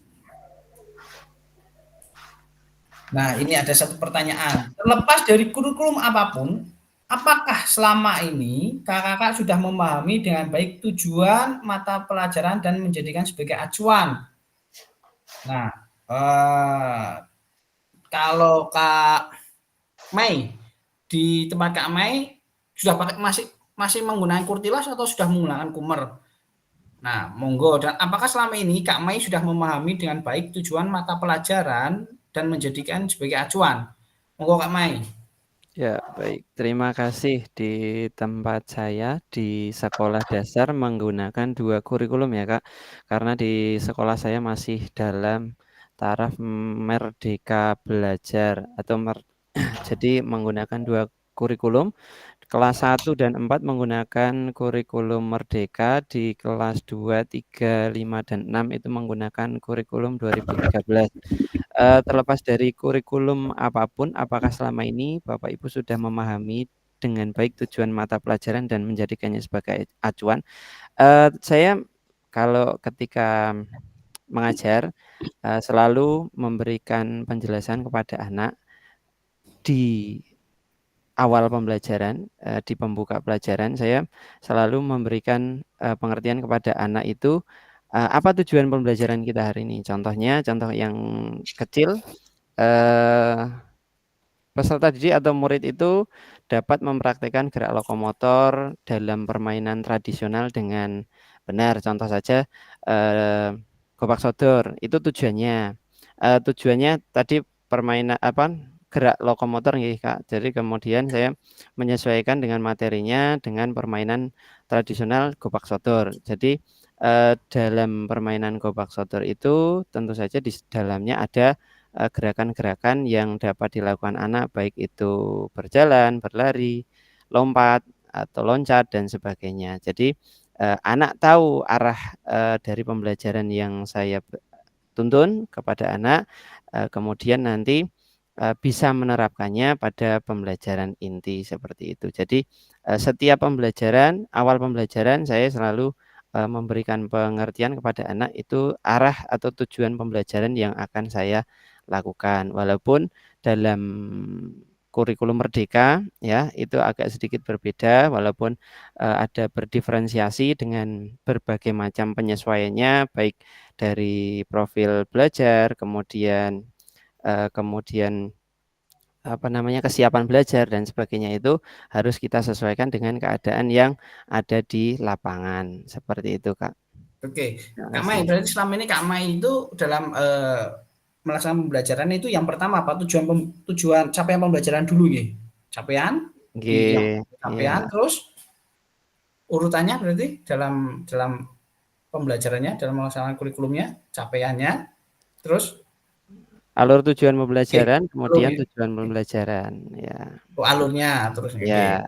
Nah, ini ada satu pertanyaan. Terlepas dari kurikulum apapun, apakah selama ini kakak-kakak sudah memahami dengan baik tujuan mata pelajaran dan menjadikan sebagai acuan? Nah, kalau Kak Mai, di tempat Kak Mai sudah pakai masih menggunakan kurtilas atau sudah menggunakan kumer? Nah, monggo. Dan apakah selama ini Kak Mai sudah memahami dengan baik tujuan mata pelajaran dan menjadikan sebagai acuan? Monggo Kak Mai. Ya, baik. Terima kasih. Di tempat saya di sekolah dasar menggunakan 2 kurikulum ya, Kak. Karena di sekolah saya masih dalam taraf Merdeka Belajar atau jadi menggunakan 2 kurikulum. Kelas 1 dan 4 menggunakan kurikulum Merdeka, di kelas 2, 3, 5, dan 6 itu menggunakan kurikulum 2013. Terlepas dari kurikulum apapun, apakah selama ini Bapak Ibu sudah memahami dengan baik tujuan mata pelajaran dan menjadikannya sebagai acuan? Saya kalau ketika mengajar selalu memberikan penjelasan kepada anak di awal pembelajaran, di pembuka pelajaran saya selalu memberikan pengertian kepada anak itu apa tujuan pembelajaran kita hari ini. Contoh yang kecil, peserta didik atau murid itu dapat mempraktikkan gerak lokomotor dalam permainan tradisional dengan benar. Contoh saja gobak sodor, itu tujuannya. Tujuannya tadi permainan gerak lokomotor nih Kak. Jadi kemudian saya menyesuaikan dengan materinya dengan permainan tradisional gobak sodor. Jadi dalam permainan gobak sodor itu tentu saja di dalamnya ada gerakan-gerakan yang dapat dilakukan anak, baik itu berjalan, berlari, lompat atau loncat dan sebagainya. Jadi anak tahu arah dari pembelajaran yang saya tuntun kepada anak, kemudian nanti bisa menerapkannya pada pembelajaran inti seperti itu. Jadi setiap awal pembelajaran saya selalu memberikan pengertian kepada anak itu arah atau tujuan pembelajaran yang akan saya lakukan. Walaupun dalam kurikulum Merdeka ya itu agak sedikit berbeda, walaupun ada berdiferensiasi dengan berbagai macam penyesuaiannya, baik dari profil belajar, kemudian kesiapan belajar dan sebagainya, itu harus kita sesuaikan dengan keadaan yang ada di lapangan seperti itu Kak. Oke, Kak Mai, berarti selama ini Kak Mai itu dalam melaksanakan pembelajaran itu yang pertama apa tujuan capaian pembelajaran dulu ya? Capaian, terus urutannya berarti dalam pembelajarannya, dalam melaksanakan kurikulumnya, capaiannya, terus alur tujuan pembelajaran, kemudian tujuan pembelajaran ya. Alurnya terus ya.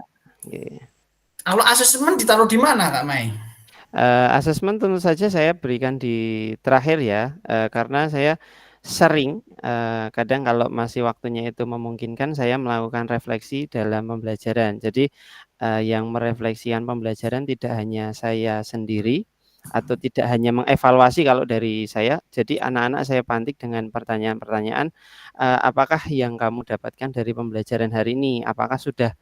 Kalau asesmen ditaruh di mana Kak Mai? Asesmen tentu saja saya berikan di terakhir ya, karena saya sering kadang kalau masih waktunya itu memungkinkan saya melakukan refleksi dalam pembelajaran. Jadi yang merefleksikan pembelajaran tidak hanya saya sendiri atau tidak hanya mengevaluasi kalau dari saya. Jadi anak-anak saya pantik dengan pertanyaan-pertanyaan, apakah yang kamu dapatkan dari pembelajaran hari ini, apakah sudah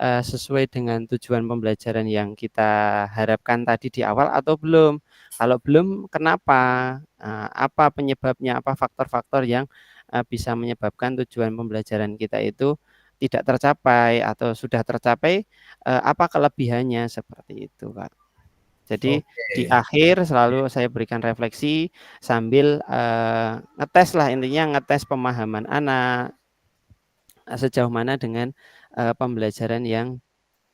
sesuai dengan tujuan pembelajaran yang kita harapkan tadi di awal atau belum? Kalau belum, kenapa? Apa penyebabnya? Apa faktor-faktor yang bisa menyebabkan tujuan pembelajaran kita itu tidak tercapai, atau sudah tercapai, apa kelebihannya, seperti itu Kak. Jadi di akhir selalu saya berikan refleksi sambil ngetes lah, intinya ngetes pemahaman anak sejauh mana dengan pembelajaran yang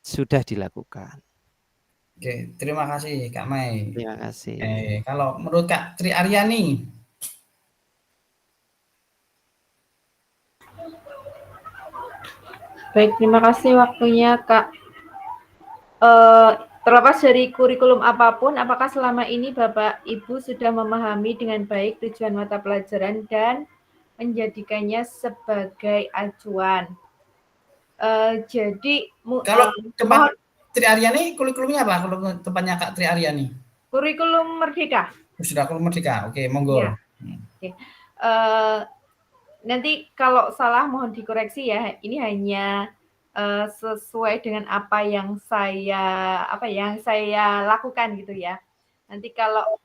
sudah dilakukan. Oke, terima kasih Kak Mai. Terima kasih. Kalau menurut Kak Tri Aryani, Baik, terima kasih waktunya, Kak. Terlepas dari kurikulum apapun, apakah selama ini Bapak Ibu sudah memahami dengan baik tujuan mata pelajaran dan menjadikannya sebagai acuan? Jadi, Kalau tempat Tri Aryani, kurikulumnya apa? Kalau tempatnya Kak Tri Aryani? Kurikulum Merdeka. Sudah kurikulum Merdeka, oke, monggo. Ya. Oke. Nanti kalau salah mohon dikoreksi ya. Ini hanya sesuai dengan apa yang saya lakukan gitu ya. Nanti kalau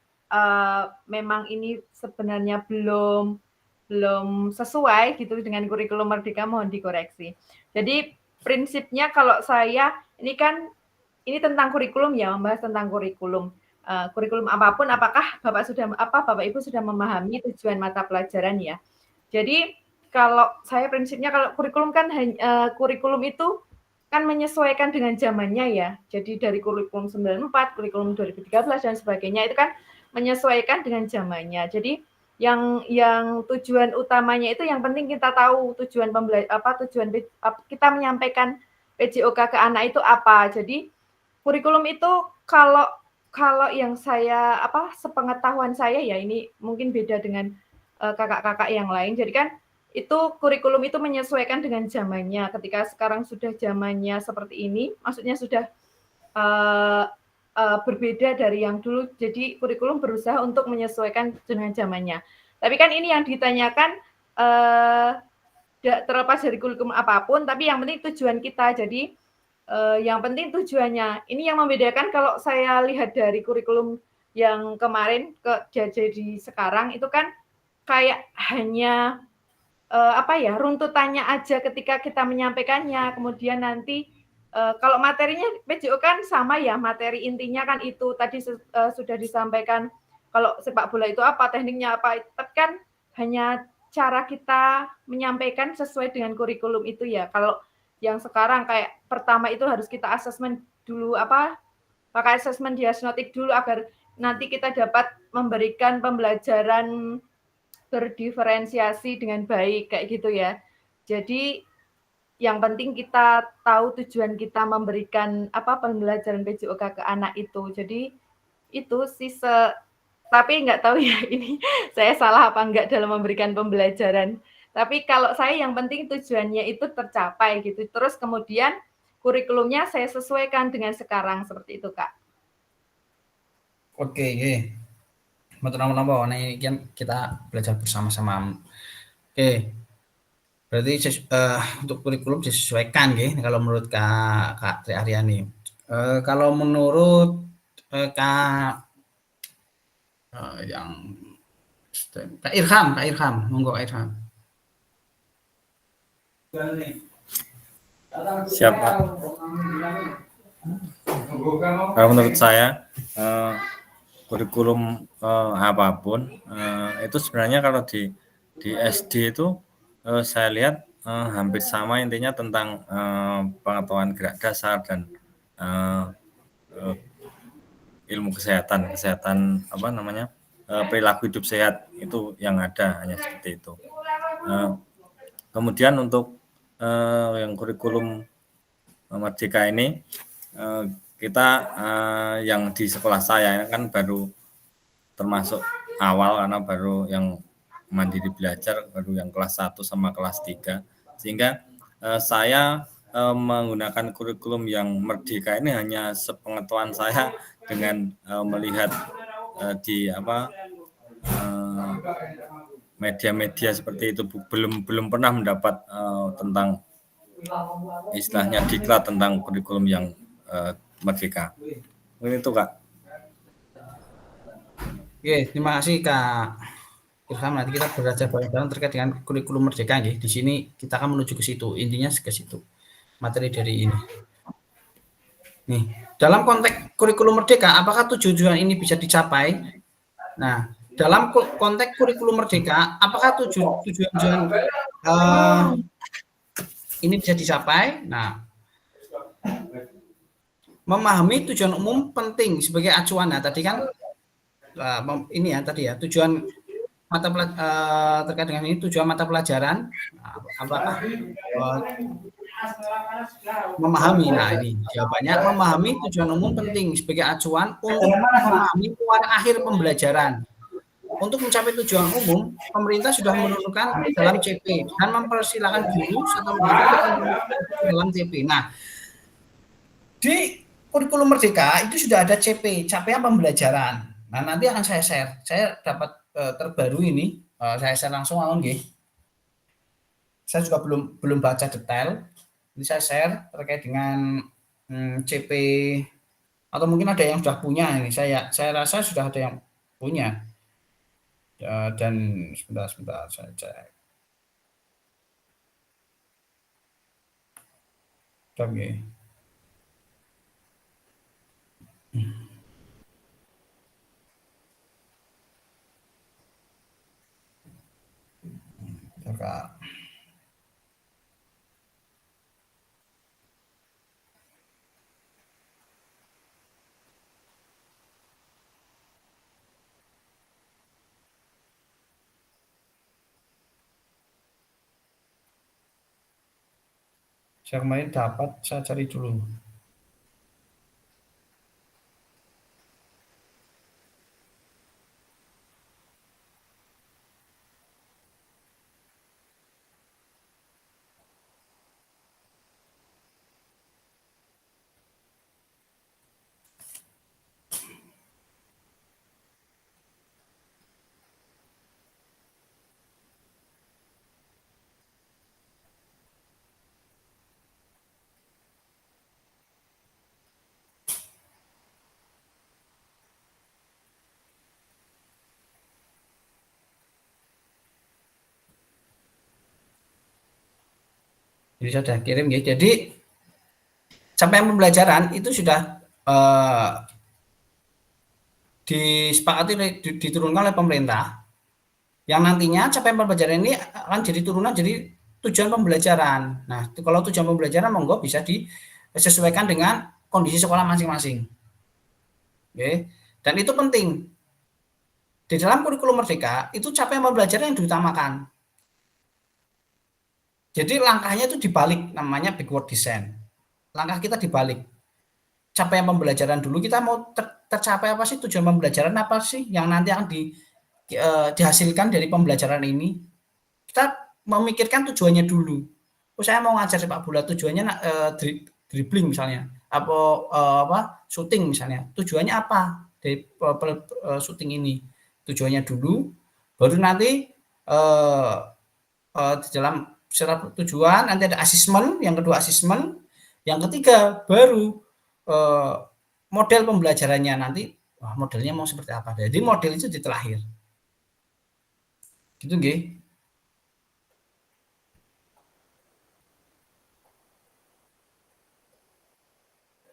memang ini sebenarnya belum sesuai gitu dengan kurikulum Merdeka, mohon dikoreksi. Jadi prinsipnya kalau saya ini tentang kurikulum ya, membahas tentang kurikulum. Kurikulum apapun, apakah Bapak Ibu sudah memahami tujuan mata pelajaran ya. Jadi kalau saya prinsipnya kalau kurikulum kan kurikulum itu kan menyesuaikan dengan zamannya ya. Jadi dari kurikulum 94, kurikulum 2013 dan sebagainya itu kan menyesuaikan dengan zamannya. Jadi yang tujuan utamanya itu yang penting kita tahu tujuan kita menyampaikan PJOK ke anak itu apa. Jadi kurikulum itu kalau yang saya sepengetahuan saya ya, ini mungkin beda dengan kakak-kakak yang lain. Jadi kan itu kurikulum itu menyesuaikan dengan zamannya. Ketika sekarang sudah zamannya seperti ini, maksudnya sudah berbeda dari yang dulu. Jadi kurikulum berusaha untuk menyesuaikan dengan zamannya. Tapi kan ini yang ditanyakan terlepas dari kurikulum apapun, tapi yang penting tujuan kita. Jadi yang penting tujuannya. Ini yang membedakan kalau saya lihat dari kurikulum yang kemarin jadi sekarang itu kan kayak hanya runtutannya aja ketika kita menyampaikannya. Kemudian nanti kalau materinya PJO kan sama ya, materi intinya kan itu tadi sudah disampaikan. Kalau sepak bola itu apa, tekniknya apa, tapi kan hanya cara kita menyampaikan sesuai dengan kurikulum itu ya. Kalau yang sekarang kayak pertama itu harus kita asesmen dulu pakai asesmen diagnostik dulu agar nanti kita dapat memberikan pembelajaran berdiferensiasi dengan baik kayak gitu ya. Jadi yang penting kita tahu tujuan kita memberikan pembelajaran PJOK ke anak itu. Jadi itu sih tapi nggak tahu ya ini saya salah apa enggak dalam memberikan pembelajaran. Tapi kalau saya yang penting tujuannya itu tercapai gitu. Terus kemudian kurikulumnya saya sesuaikan dengan sekarang seperti itu, Kak. Oke. Menambah ini kan kita belajar bersama-sama. Oke. Berarti untuk kurikulum disesuaikan gitu kalau menurut Kak Tri Aryani. Kalau menurut Kak Irham, monggo Irham. Siapa? Menurut saya kurikulum apapun itu sebenarnya kalau di SD itu saya lihat hampir sama, intinya tentang pengetahuan gerak dasar dan ilmu kesehatan perilaku hidup sehat, itu yang ada hanya seperti itu. Kemudian untuk yang kurikulum Merdeka ini kita yang di sekolah saya kan baru termasuk awal karena baru yang mandiri belajar baru yang kelas 1 sama kelas 3, sehingga saya menggunakan kurikulum yang Merdeka ini hanya sepengetahuan saya dengan melihat di media-media seperti itu, belum pernah mendapat tentang istilahnya diklat tentang kurikulum yang Merdeka. Mungkin itu, Kak. Oke, terima kasih Kak Irham. Nanti kita belajar bareng-bareng terkait dengan kurikulum Merdeka ya. Di sini kita akan menuju ke situ, intinya ke situ materi dari ini. Nih, dalam konteks kurikulum Merdeka, apakah tujuan ini bisa dicapai? Nah, dalam konteks kurikulum Merdeka, apakah tujuan ini bisa dicapai? Nah, memahami tujuan umum penting sebagai acuan. Nah, tadi kan ini ya tadi ya, tujuan terkait dengan ini tujuan mata pelajaran, apakah memahami. Nah, ini jawabannya memahami tujuan umum penting sebagai acuan untuk memahami warna akhir pembelajaran. Untuk mencapai tujuan umum, pemerintah sudah menentukan dalam CP dan mempersilahkan guru serta dalam CP. Nah, di kurikulum Merdeka itu sudah ada CP, capaian pembelajaran. Nah, nanti akan saya share. Saya dapat terbaru ini, saya share langsung nggih. Saya juga belum baca detail. Ini saya share terkait dengan CP, atau mungkin ada yang sudah punya ini. Saya rasa sudah ada yang punya. Dan sebentar saya cek. Oke. Kak. Saya kemarin dapat, saya cari dulu. Jadi saya sudah kirim ya. Jadi capaian pembelajaran itu sudah disepakati diturunkan oleh pemerintah. Yang nantinya capaian pembelajaran ini akan jadi turunan jadi tujuan pembelajaran. Nah, kalau tujuan pembelajaran monggo bisa disesuaikan dengan kondisi sekolah masing-masing. Oke. Dan itu penting. Di dalam kurikulum Merdeka itu capaian pembelajaran yang diutamakan. Jadi langkahnya itu dibalik, namanya backward design. Langkah kita dibalik. Capaian pembelajaran dulu, kita mau tercapai apa sih, tujuan pembelajaran apa sih yang nanti akan dihasilkan dari pembelajaran ini. Kita memikirkan tujuannya dulu. Oh, saya mau ngajar sepak bola, tujuannya dribbling misalnya, apa shooting misalnya. Tujuannya apa dari shooting ini? Tujuannya dulu, baru nanti di dalam secara tujuan nanti ada asesmen, yang kedua asesmen, yang ketiga baru model pembelajarannya nanti. Wah, modelnya mau seperti apa? Jadi model itu di terakhir. Gitu nggih.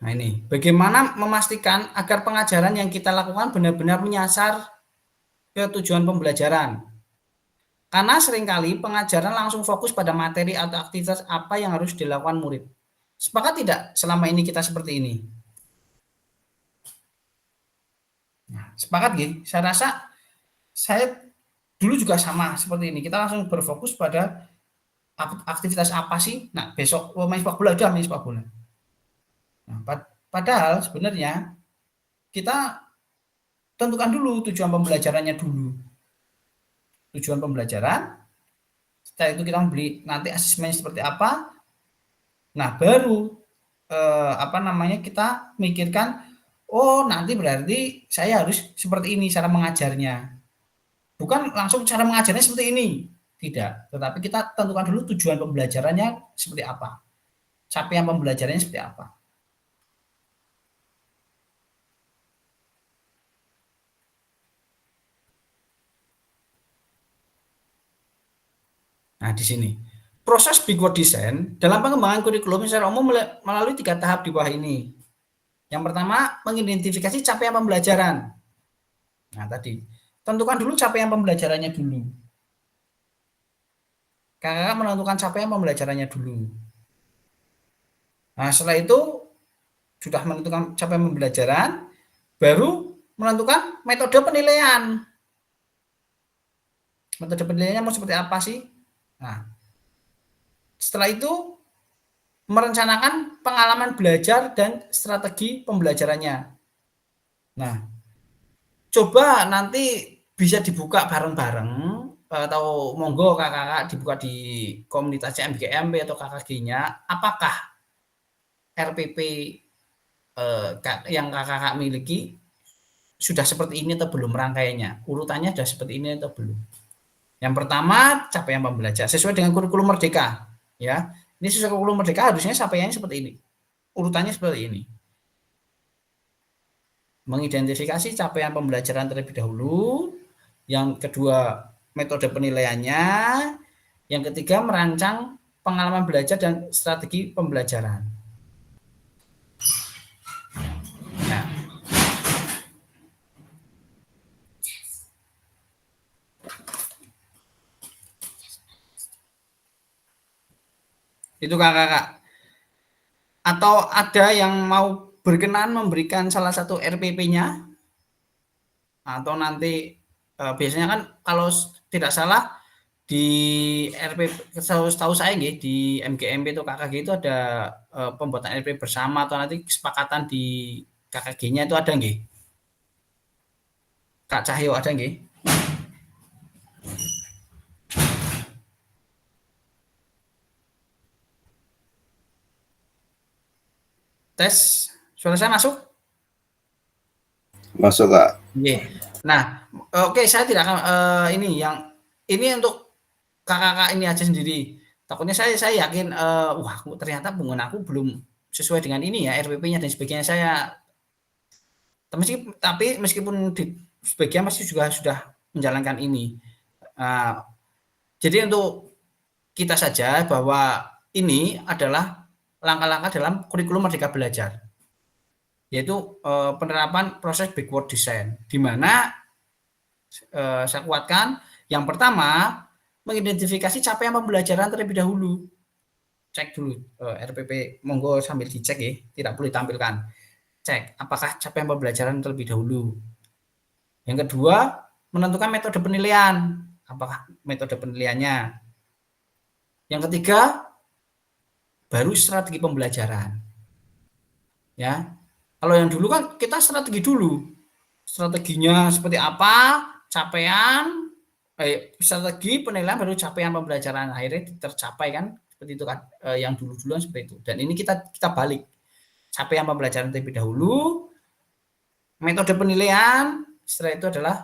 Nah, ini bagaimana memastikan agar pengajaran yang kita lakukan benar-benar menyasar ke tujuan pembelajaran. Karena seringkali pengajaran langsung fokus pada materi atau aktivitas apa yang harus dilakukan murid. Sepakat tidak selama ini kita seperti ini? Nah, sepakat gitu? Saya rasa saya dulu juga sama seperti ini. Kita langsung berfokus pada aktivitas apa sih? Nah, besok main sepak bola, udah main sepak bola. Nah, padahal sebenarnya kita tentukan dulu tujuan pembelajarannya dulu. Tujuan pembelajaran, setelah itu kita membeli nanti asesmennya seperti apa. Nah, baru kita mikirkan, oh nanti berarti saya harus seperti ini cara mengajarnya. Bukan langsung cara mengajarnya seperti ini, tidak. Tetapi kita tentukan dulu tujuan pembelajarannya seperti apa, capaian pembelajarannya seperti apa. Nah, di sini proses backward design dalam pengembangan kurikulum secara umum melalui 3 tahap di bawah ini. Yang pertama, mengidentifikasi capaian pembelajaran. Nah, tadi tentukan dulu capaian pembelajarannya dulu. Kakak menentukan capaian pembelajarannya dulu. Nah, setelah itu sudah menentukan capaian pembelajaran, baru menentukan metode penilaian. Metode penilaiannya mau seperti apa sih? Nah, setelah itu merencanakan pengalaman belajar dan strategi pembelajarannya. Nah, coba nanti bisa dibuka bareng-bareng atau monggo kakak-kakak dibuka di komunitasnya MBKMP atau KKG-nya, apakah RPP yang kakak-kakak miliki sudah seperti ini atau belum rangkaiannya, urutannya sudah seperti ini atau belum. Yang pertama, capaian pembelajaran sesuai dengan kurikulum Merdeka, ya. Ini sesuai kurikulum Merdeka harusnya capaiannya seperti ini, urutannya seperti ini. Mengidentifikasi capaian pembelajaran terlebih dahulu, yang kedua metode penilaiannya, yang ketiga merancang pengalaman belajar dan strategi pembelajaran. Nah, itu kakak-kakak. Atau ada yang mau berkenan memberikan salah satu RPP-nya? Atau nanti biasanya kan kalau tidak salah di RPP, setahu saya nggih, di MGMP itu KKG itu ada pembuatan RPP bersama atau nanti kesepakatan di KKG-nya itu ada nggih? Kak Cahyo ada nggih? Tes, suara saya masuk? Masuk, Kak. Iya. Nah, oke, saya tidak akan ini untuk kakak-kakak ini aja sendiri. Takutnya saya yakin wah ternyata hubungan aku belum sesuai dengan ini ya RPP-nya dan sebagainya. Saya tapi meskipun di sebagian masih juga sudah menjalankan ini. Jadi untuk kita saja bahwa ini adalah langkah-langkah dalam kurikulum Merdeka Belajar, yaitu penerapan proses backward design, di mana saya kuatkan yang pertama mengidentifikasi capaian pembelajaran terlebih dahulu. Cek dulu RPP, monggo sambil dicek ya, tidak perlu ditampilkan. Cek apakah capaian pembelajaran terlebih dahulu. Yang kedua, menentukan metode penilaian, apakah metode penilaiannya. Yang ketiga, baru strategi pembelajaran. Ya. Kalau yang dulu kan kita strategi dulu. Strateginya seperti apa, capaian, strategi penilaian baru capaian pembelajaran, akhirnya tercapai kan, seperti itu kan, yang dulu-duluan seperti itu. Dan ini kita balik, capaian pembelajaran terlebih dahulu, metode penilaian, setelah itu adalah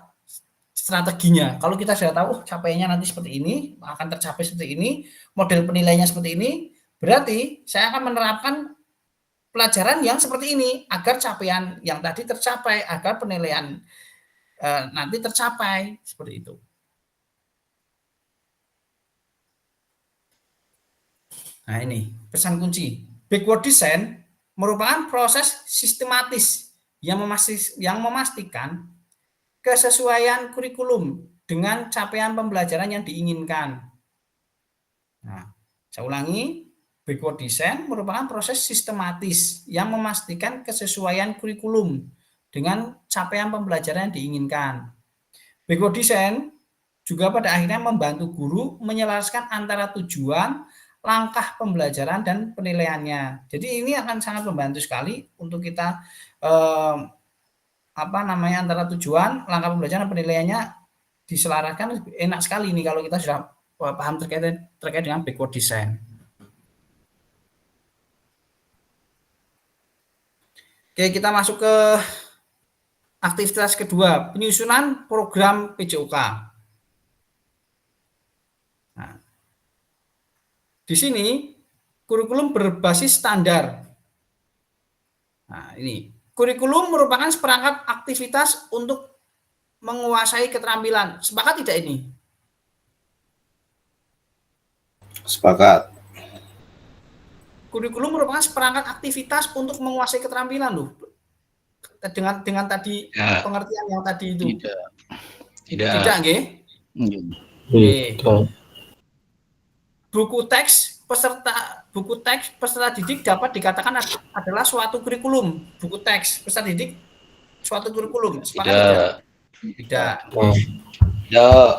strateginya. Kalau kita sudah tahu capaiannya nanti seperti ini, akan tercapai seperti ini, model penilaiannya seperti ini, berarti saya akan menerapkan pelajaran yang seperti ini agar capaian yang tadi tercapai, agar penilaian nanti tercapai, seperti itu. Nah ini pesan kunci. Backward design merupakan proses sistematis yang memastikan kesesuaian kurikulum dengan capaian pembelajaran yang diinginkan. Nah, saya ulangi. Backward design merupakan proses sistematis yang memastikan kesesuaian kurikulum dengan capaian pembelajaran yang diinginkan. Backward design juga pada akhirnya membantu guru menyelaraskan antara tujuan, langkah pembelajaran, dan penilaiannya. Jadi ini akan sangat membantu sekali untuk kita antara tujuan, langkah pembelajaran, dan penilaiannya diselaraskan. Enak sekali ini kalau kita sudah paham terkait dengan backward design. Oke, kita masuk ke aktivitas kedua, penyusunan program PJOK. Nah, di sini kurikulum berbasis standar. Nah, ini kurikulum merupakan seperangkat aktivitas untuk menguasai keterampilan. Sepakat tidak ini? Sepakat. Kurikulum merupakan seperangkat aktivitas untuk menguasai keterampilan loh. Dengan tadi ya, pengertian yang tadi itu. Tidak nggih? Buku teks peserta didik dapat dikatakan adalah suatu kurikulum. Buku teks peserta didik suatu kurikulum. Sepakat tidak? Tidak.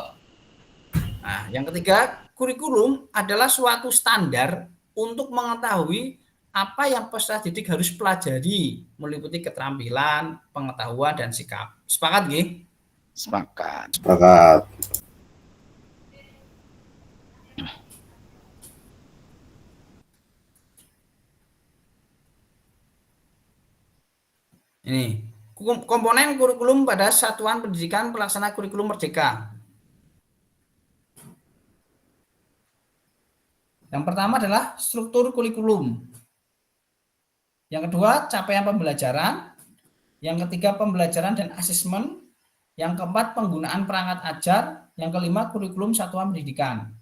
Nah, yang ketiga, kurikulum adalah suatu standar untuk mengetahui apa yang peserta didik harus pelajari, meliputi keterampilan, pengetahuan, dan sikap. Sepakat, nggih? Sepakat. Sepakat. Ini komponen kurikulum pada satuan pendidikan pelaksana kurikulum merdeka. Yang pertama adalah struktur kurikulum. Yang kedua, capaian pembelajaran. Yang ketiga, pembelajaran dan asesmen. Yang keempat, penggunaan perangkat ajar. Yang kelima, kurikulum satuan pendidikan.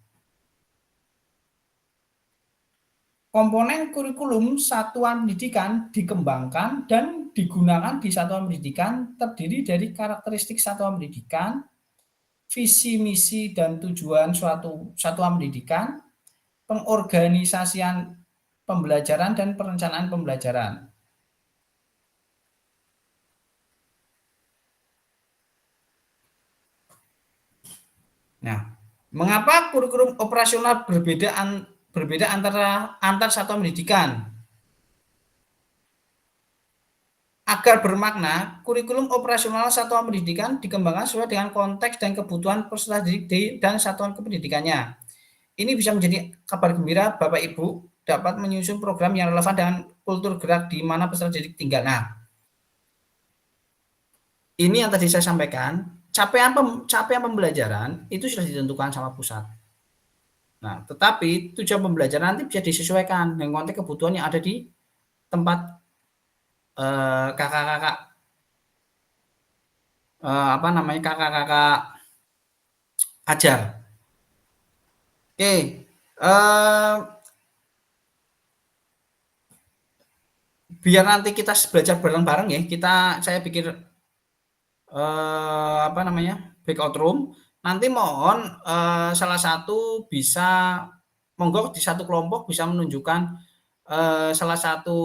Komponen kurikulum satuan pendidikan dikembangkan dan digunakan di satuan pendidikan terdiri dari karakteristik satuan pendidikan, visi, misi, dan tujuan suatu satuan pendidikan, pengorganisasian pembelajaran, dan perencanaan pembelajaran. Nah, mengapa kurikulum operasional berbeda antar satuan pendidikan? Agar bermakna, kurikulum operasional satuan pendidikan dikembangkan sesuai dengan konteks dan kebutuhan peserta didik dan satuan kependidikannya. Ini bisa menjadi kabar gembira Bapak Ibu dapat menyusun program yang relevan dengan kultur gerak di mana peserta didik tinggal. Nah, ini yang tadi saya sampaikan, capaian pembelajaran itu sudah ditentukan sama pusat. Nah, tetapi tujuan pembelajaran nanti bisa disesuaikan dengan konteks kebutuhan yang ada di tempat kakak-kakak kakak-kakak ajar. Oke, biar nanti kita belajar bareng-bareng ya. Saya pikir breakout room. Nanti mohon salah satu bisa monggo di satu kelompok bisa menunjukkan salah satu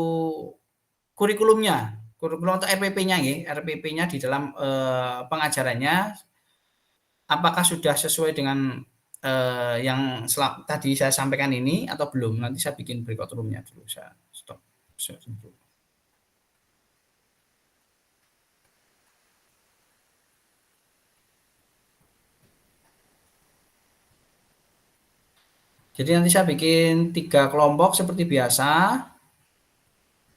kurikulum atau RPP-nya ya, RPP-nya di dalam pengajarannya apakah sudah sesuai dengan yang tadi saya sampaikan ini atau belum. Nanti saya bikin breakout room-nya dulu. Saya stop. Jadi nanti saya bikin 3 kelompok seperti biasa.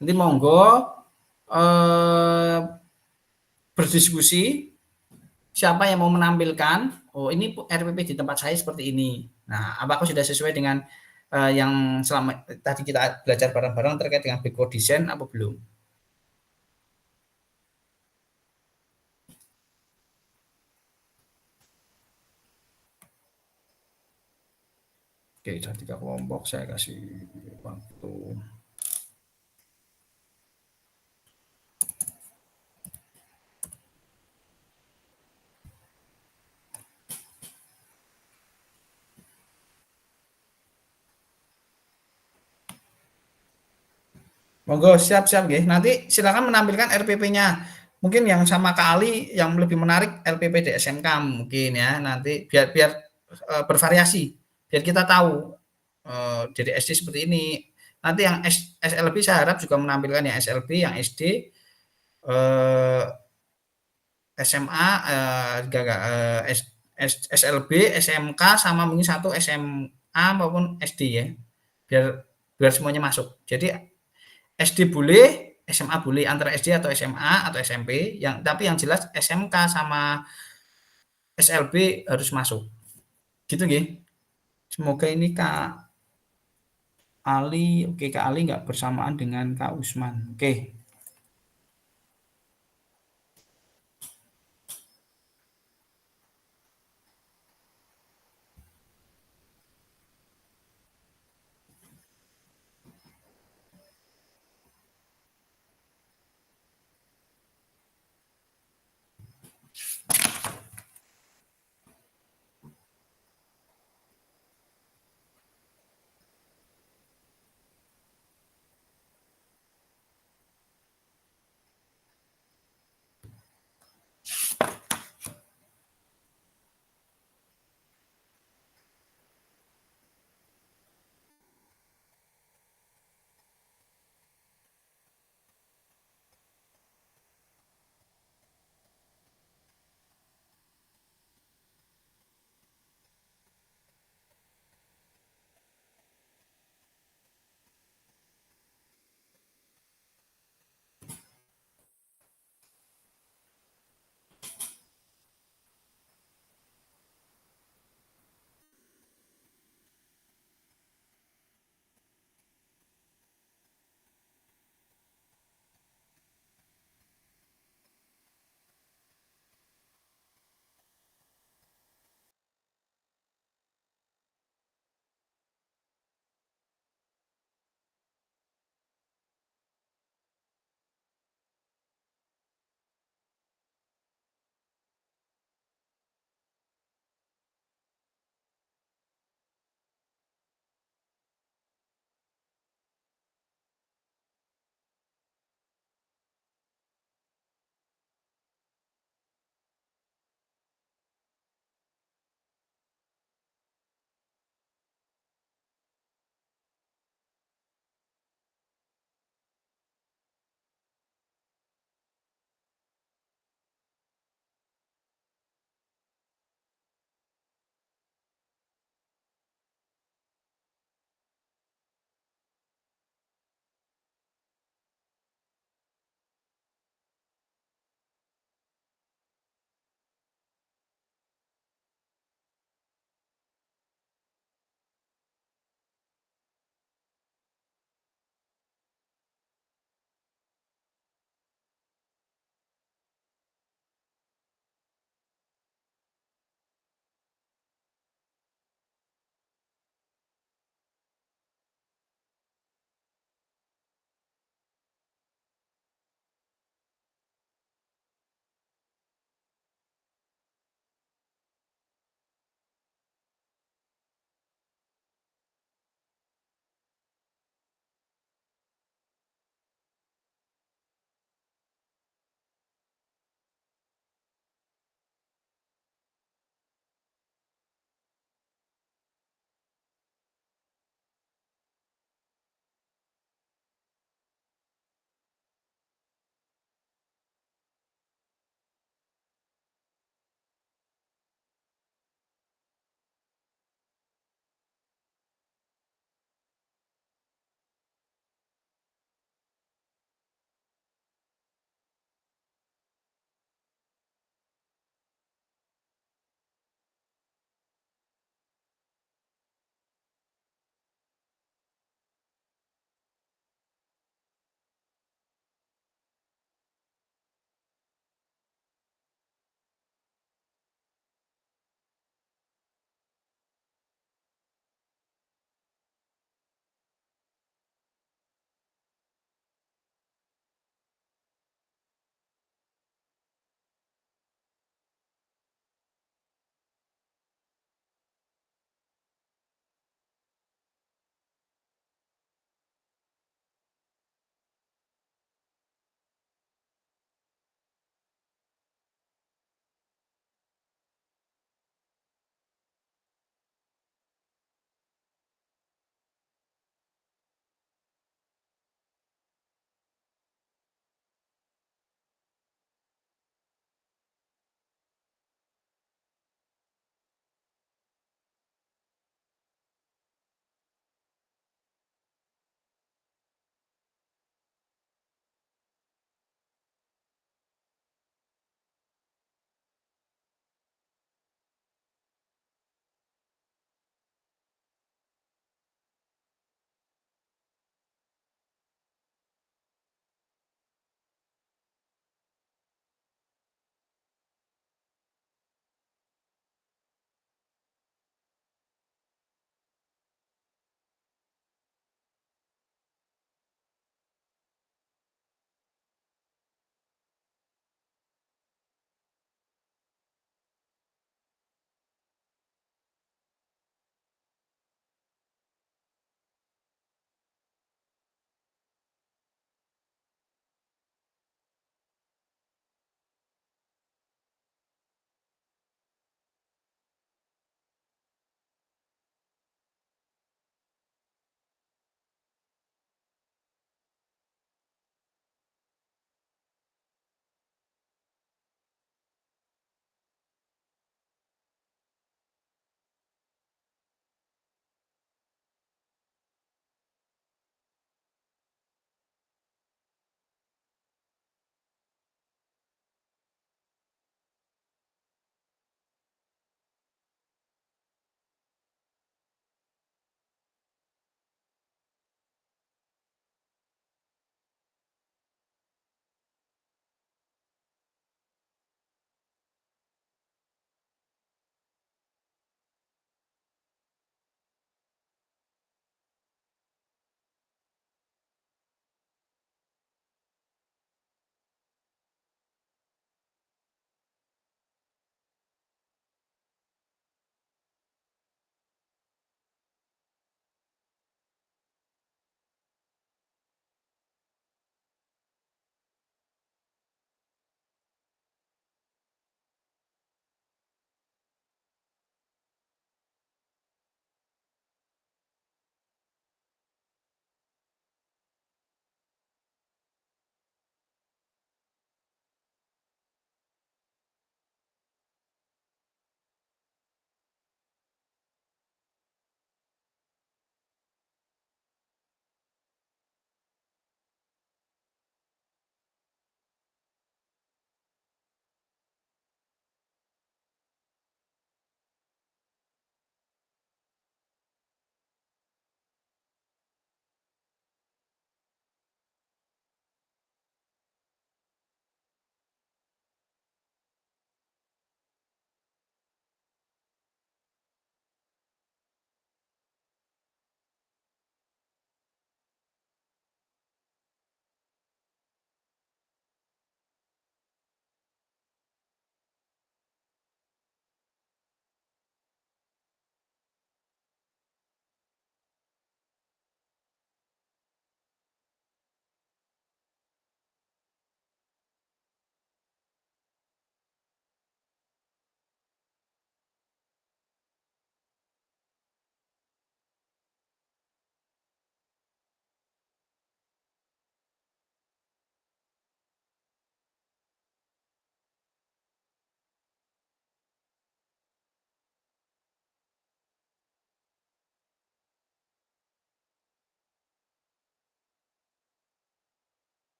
Nanti monggo berdiskusi siapa yang mau menampilkan. Oh, ini RPP di tempat saya seperti ini. Nah, apakah sudah sesuai dengan yang selama tadi kita belajar bareng-bareng terkait dengan backward design apa belum? Oke, sudah 3 kelompok, saya kasih waktu. Monggo siap-siap nggih. Nanti silakan menampilkan RPP-nya. Mungkin yang sama Kak Ali yang lebih menarik LPP di SMK mungkin ya. Nanti biar bervariasi. Biar kita tahu dari SD seperti ini. Nanti yang SLB saya harap juga menampilkan yang SLB, yang SD, SMA, SLB, SMK sama mungkin satu SMA maupun SD ya. Biar semuanya masuk. Jadi SD boleh, SMA boleh, antara SD atau SMA atau SMP, tapi yang jelas SMK sama SLB harus masuk. Gitu nggih. Semoga ini Kak Ali, oke Kak Ali nggak bersamaan dengan Kak Usman. Oke.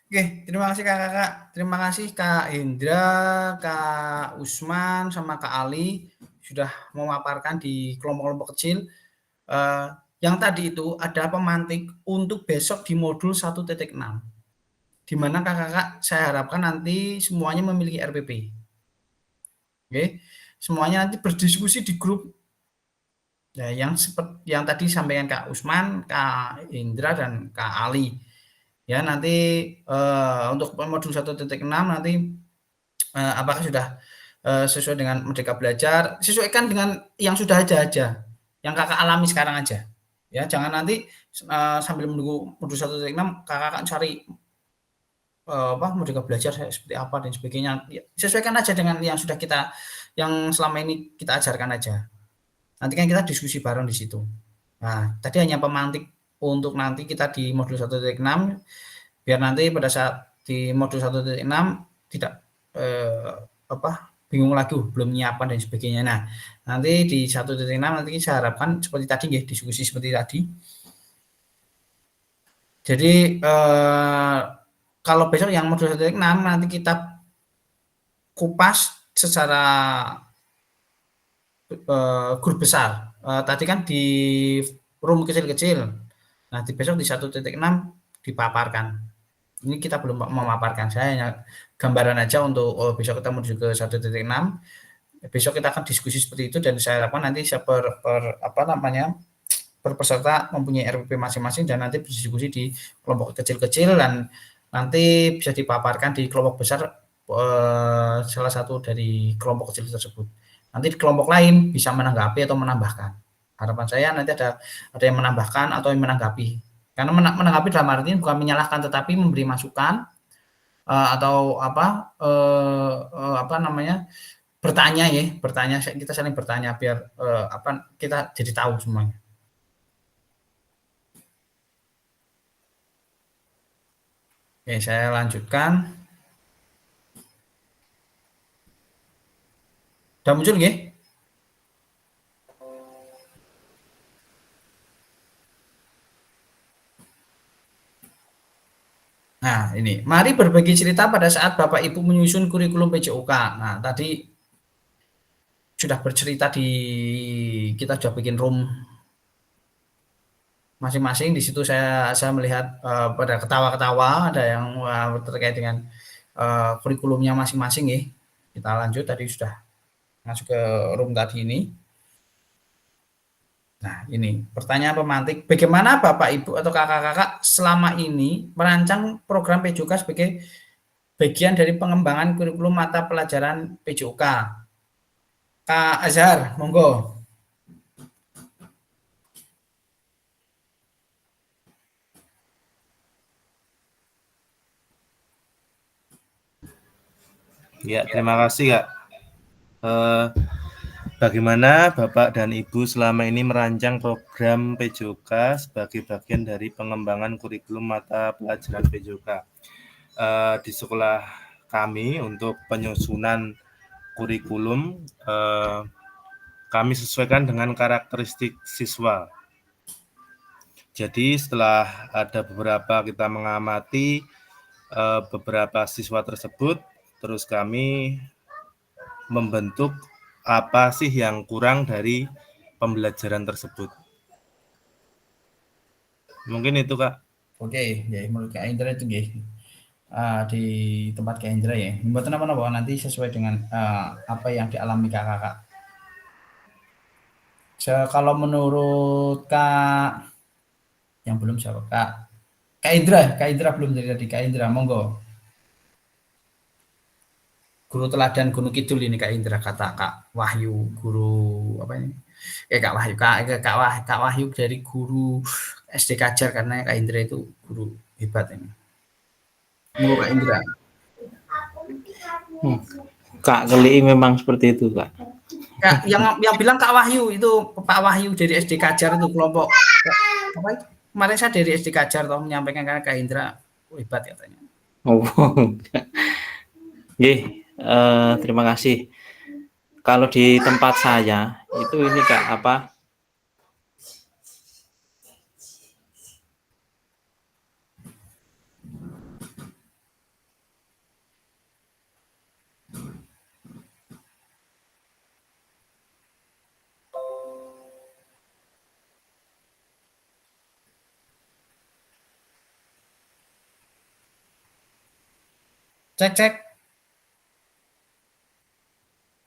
Oke, terima kasih Kakak. Terima kasih Kak Hendra, Kak Usman, sama Kak Ali sudah memaparkan di kelompok-kelompok kecil. Yang tadi itu ada pemantik untuk besok di modul 1.6. Di mana Kakak saya harapkan nanti semuanya memiliki RPP. Oke, semuanya nanti berdiskusi di grup. Nah, yang tadi sampaikan Kak Usman, Kak Indra, dan Kak Ali. Ya, nanti untuk modul 1.6 nanti apakah sudah sesuai dengan Merdeka Belajar, sesuaikan dengan yang sudah aja, yang Kakak alami sekarang aja. Ya, jangan nanti sambil menunggu modul 1.6 Kakak cari Merdeka Belajar seperti apa dan sebagainya. Ya, sesuaikan aja dengan yang sudah yang selama ini kita ajarkan aja. Nanti kan kita diskusi bareng di situ. Nah, tadi hanya pemantik untuk nanti kita di modul 1.6 biar nanti pada saat di modul 1.6 tidak bingung lagi belum nyiapkan dan sebagainya. Nah, nanti di 1.6 nanti saya harapkan seperti tadi ya, diskusi seperti tadi. Jadi kalau besok yang modul 1.6 nanti kita kupas secara grup besar. Tadi kan di room kecil-kecil. Nah, besok di 1.6 dipaparkan. Ini kita belum memaparkan. Saya hanya gambaran aja untuk besok kita menuju ke 1.6. Besok kita akan diskusi seperti itu dan saya harapkan nanti per peserta mempunyai RPP masing-masing dan nanti berdiskusi di kelompok kecil-kecil dan nanti bisa dipaparkan di kelompok besar salah satu dari kelompok kecil tersebut. Nanti di kelompok lain bisa menanggapi atau menambahkan. Harapan saya nanti ada yang menambahkan atau yang menanggapi. Karena menanggapi dalam arti bukan menyalahkan tetapi memberi masukan atau bertanya ya, kita saling bertanya biar kita jadi tahu semuanya. Oke, saya lanjutkan. Udah muncul nggih? Nah, ini. Mari berbagi cerita pada saat Bapak Ibu menyusun kurikulum PJOK. Nah, tadi sudah bercerita kita sudah bikin room masing-masing. Di situ saya melihat pada ketawa-ketawa, ada yang terkait dengan kurikulumnya masing-masing ya. Kita lanjut, tadi sudah masuk ke room tadi ini. Nah, ini pertanyaan pemantik. Bagaimana Bapak Ibu atau kakak-kakak selama ini merancang program PJOK sebagai bagian dari pengembangan kurikulum mata pelajaran PJOK? Kak Azhar, monggo. Ya, terima kasih Kak. Bagaimana Bapak dan Ibu selama ini merancang program PJOK sebagai bagian dari pengembangan kurikulum mata pelajaran PJOK? Di sekolah kami untuk penyusunan kurikulum kami sesuaikan dengan karakteristik siswa. Jadi setelah ada beberapa kita mengamati beberapa siswa tersebut, terus kami membentuk apa sih yang kurang dari pembelajaran tersebut. Mungkin itu Kak. Oke, ya menurut Kak Indra itu di tempat Kak Indra ya. Buat apa nanti sesuai dengan apa yang dialami kakak. Kalau menurut Kak yang belum siapa Kak Indra belum dari tadi. Kak Indra, monggo. Guru teladan Gunung Kidul ini Kak Indra, kata Kak Wahyu, guru apa ini? Kak Wahyu dari guru SD Kajar, karena Kak Indra itu guru hebat ini. Monggo Kak Indra. Kak Keli memang seperti itu Kak. Kak, yang bilang Kak Wahyu itu Pak Wahyu dari SD Kajar itu kelompok apa itu? Kemarin saya dari SD Kajar toh menyampaikan karena Kak Indra hebat katanya. Oh, terima kasih. Kalau di tempat saya itu ini Kak Cek cek.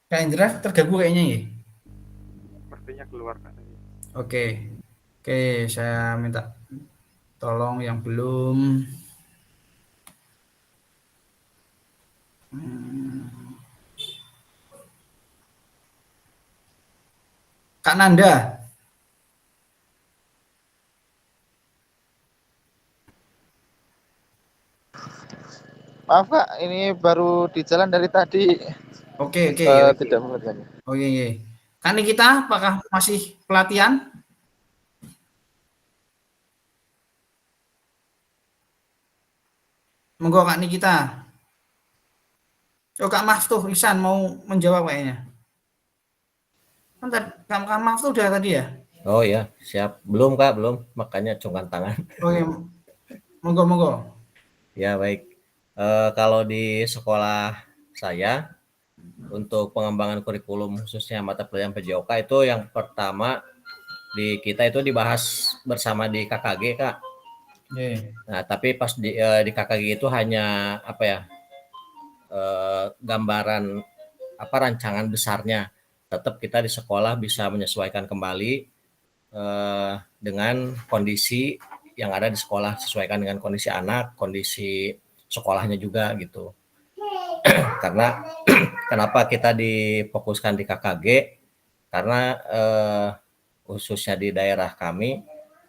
Kak Indra terganggu kayaknya ya. Sepertinya keluar Kak. Oke. Oke, saya minta tolong yang belum. Kak Nanda. Maaf Kak, ini baru di jalan dari tadi. Oke. Tidak mengerti. Oke. Kak Nikita, apakah masih pelatihan? Monggo Kak Nikita. Oh Kak Maftuh Ihsan mau menjawab kayaknya. Kak Maftuh udah tadi ya? Oh ya, siap. Belum Kak, belum. Makanya cungkan tangan. Oke. Monggo. Ya baik. Kalau di sekolah saya untuk pengembangan kurikulum khususnya mata pelajaran PJOK itu yang pertama di kita itu dibahas bersama di KKG Kak. Nah tapi pas di KKG itu hanya apa ya gambaran apa rancangan besarnya. Tetap kita di sekolah bisa menyesuaikan kembali dengan kondisi yang ada di sekolah, sesuaikan dengan kondisi anak, kondisi sekolahnya juga gitu. Karena kenapa kita difokuskan di KKG? Karena khususnya di daerah kami,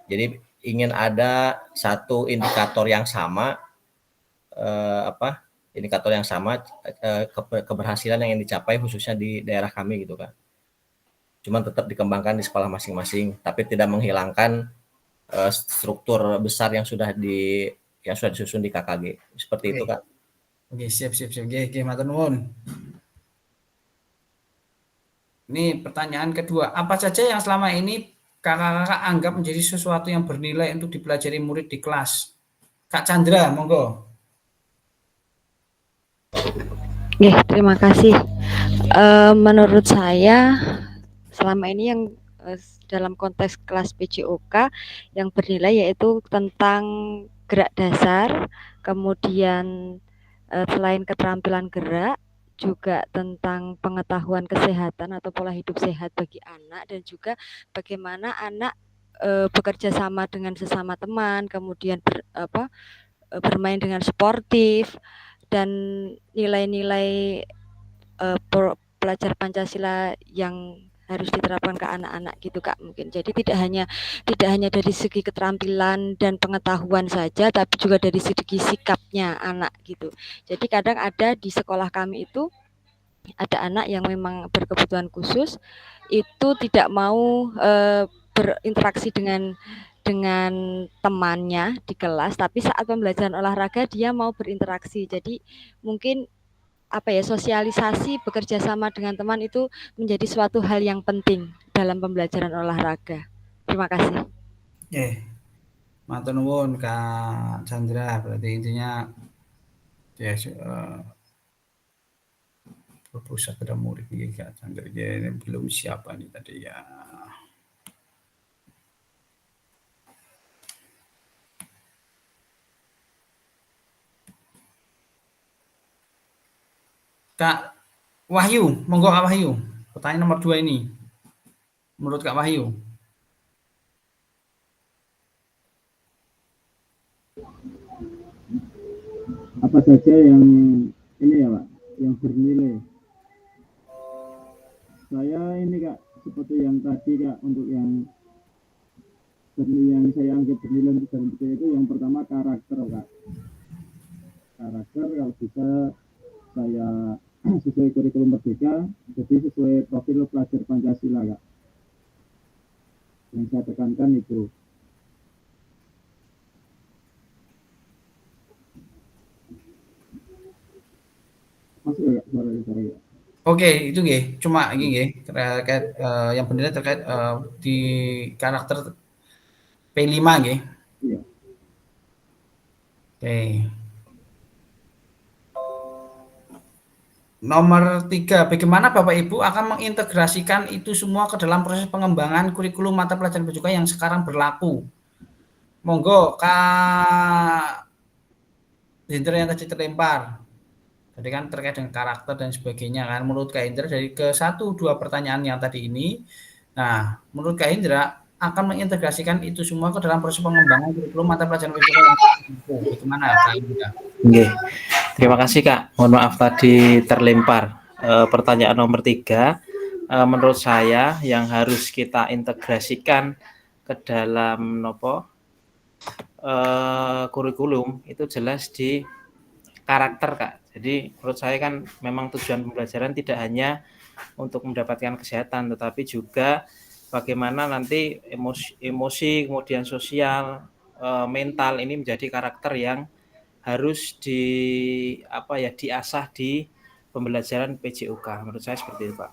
jadi ingin ada satu indikator yang sama, keberhasilan yang dicapai khususnya di daerah kami gitu kan. Cuman tetap dikembangkan di sekolah masing-masing, tapi tidak menghilangkan struktur besar yang sudah disusun di KKG seperti itu Kak. Oke, siap. Oke, matur nuwun. Ini pertanyaan kedua, apa saja yang selama ini kakak-kakak anggap menjadi sesuatu yang bernilai untuk dipelajari murid di kelas? Kak Chandra, monggo. Terima kasih. Menurut saya selama ini yang dalam konteks kelas PJOK yang bernilai yaitu tentang gerak dasar, kemudian selain keterampilan gerak, juga tentang pengetahuan kesehatan atau pola hidup sehat bagi anak, dan juga bagaimana anak bekerja sama dengan sesama teman, kemudian bermain dengan sportif, dan nilai-nilai pelajar Pancasila yang harus diterapkan ke anak-anak gitu Kak mungkin. Jadi tidak hanya dari segi keterampilan dan pengetahuan saja, tapi juga dari segi sikapnya anak gitu. Jadi kadang ada di sekolah kami itu ada anak yang memang berkebutuhan khusus itu tidak mau berinteraksi dengan temannya di kelas, tapi saat pembelajaran olahraga dia mau berinteraksi. Jadi mungkin sosialisasi bekerja sama dengan teman itu menjadi suatu hal yang penting dalam pembelajaran olahraga. Terima kasih. Matur nuwun Kak Chandra, berarti intinya ya proposal pada murid ini Kak Chandra ini belum siapa nih tadi ya. Kak Wahyu, monggo Kak Wahyu. Pertanyaan nomor 2 ini. Menurut Kak Wahyu. Apa saja yang ini ya Pak, yang bernilai? Saya ini Kak, seperti yang tadi Kak, untuk yang bernilai yang saya anggap bernilai untuk dalam itu yang pertama karakter Kak. Karakter kalau bisa saya sesuai kurikulum Merdeka, jadi sesuai profil pelajar Pancasila Kak. Yang saya tekankan itu. Masuk ya suara ya. Oke, itu nggih. Cuma ini nggih terkait yang bernilai terkait di karakter P5 nggih. Iya. Oke. Nomor 3, bagaimana Bapak Ibu akan mengintegrasikan itu semua ke dalam proses pengembangan kurikulum mata pelajaran PJOK yang sekarang berlaku? Monggo Kak Hendra yang tadi terlempar. Jadi kan terkait dengan karakter dan sebagainya kan. Menurut Kak Indra dari ke 1-2 pertanyaan yang tadi ini, nah menurut Kak Indra akan mengintegrasikan itu semua ke dalam proses pengembangan kurikulum mata pelajaran PJOK yang bagaimana Kak Indra? Oke. Terima kasih Kak. Mohon maaf tadi terlempar. Pertanyaan nomor 3. Menurut saya yang harus kita integrasikan ke dalam kurikulum itu jelas di karakter Kak. Jadi menurut saya kan memang tujuan pembelajaran tidak hanya untuk mendapatkan kesehatan, tetapi juga bagaimana nanti emosi kemudian sosial, mental ini menjadi karakter yang harus diasah di pembelajaran PJOK. Menurut saya seperti itu Pak.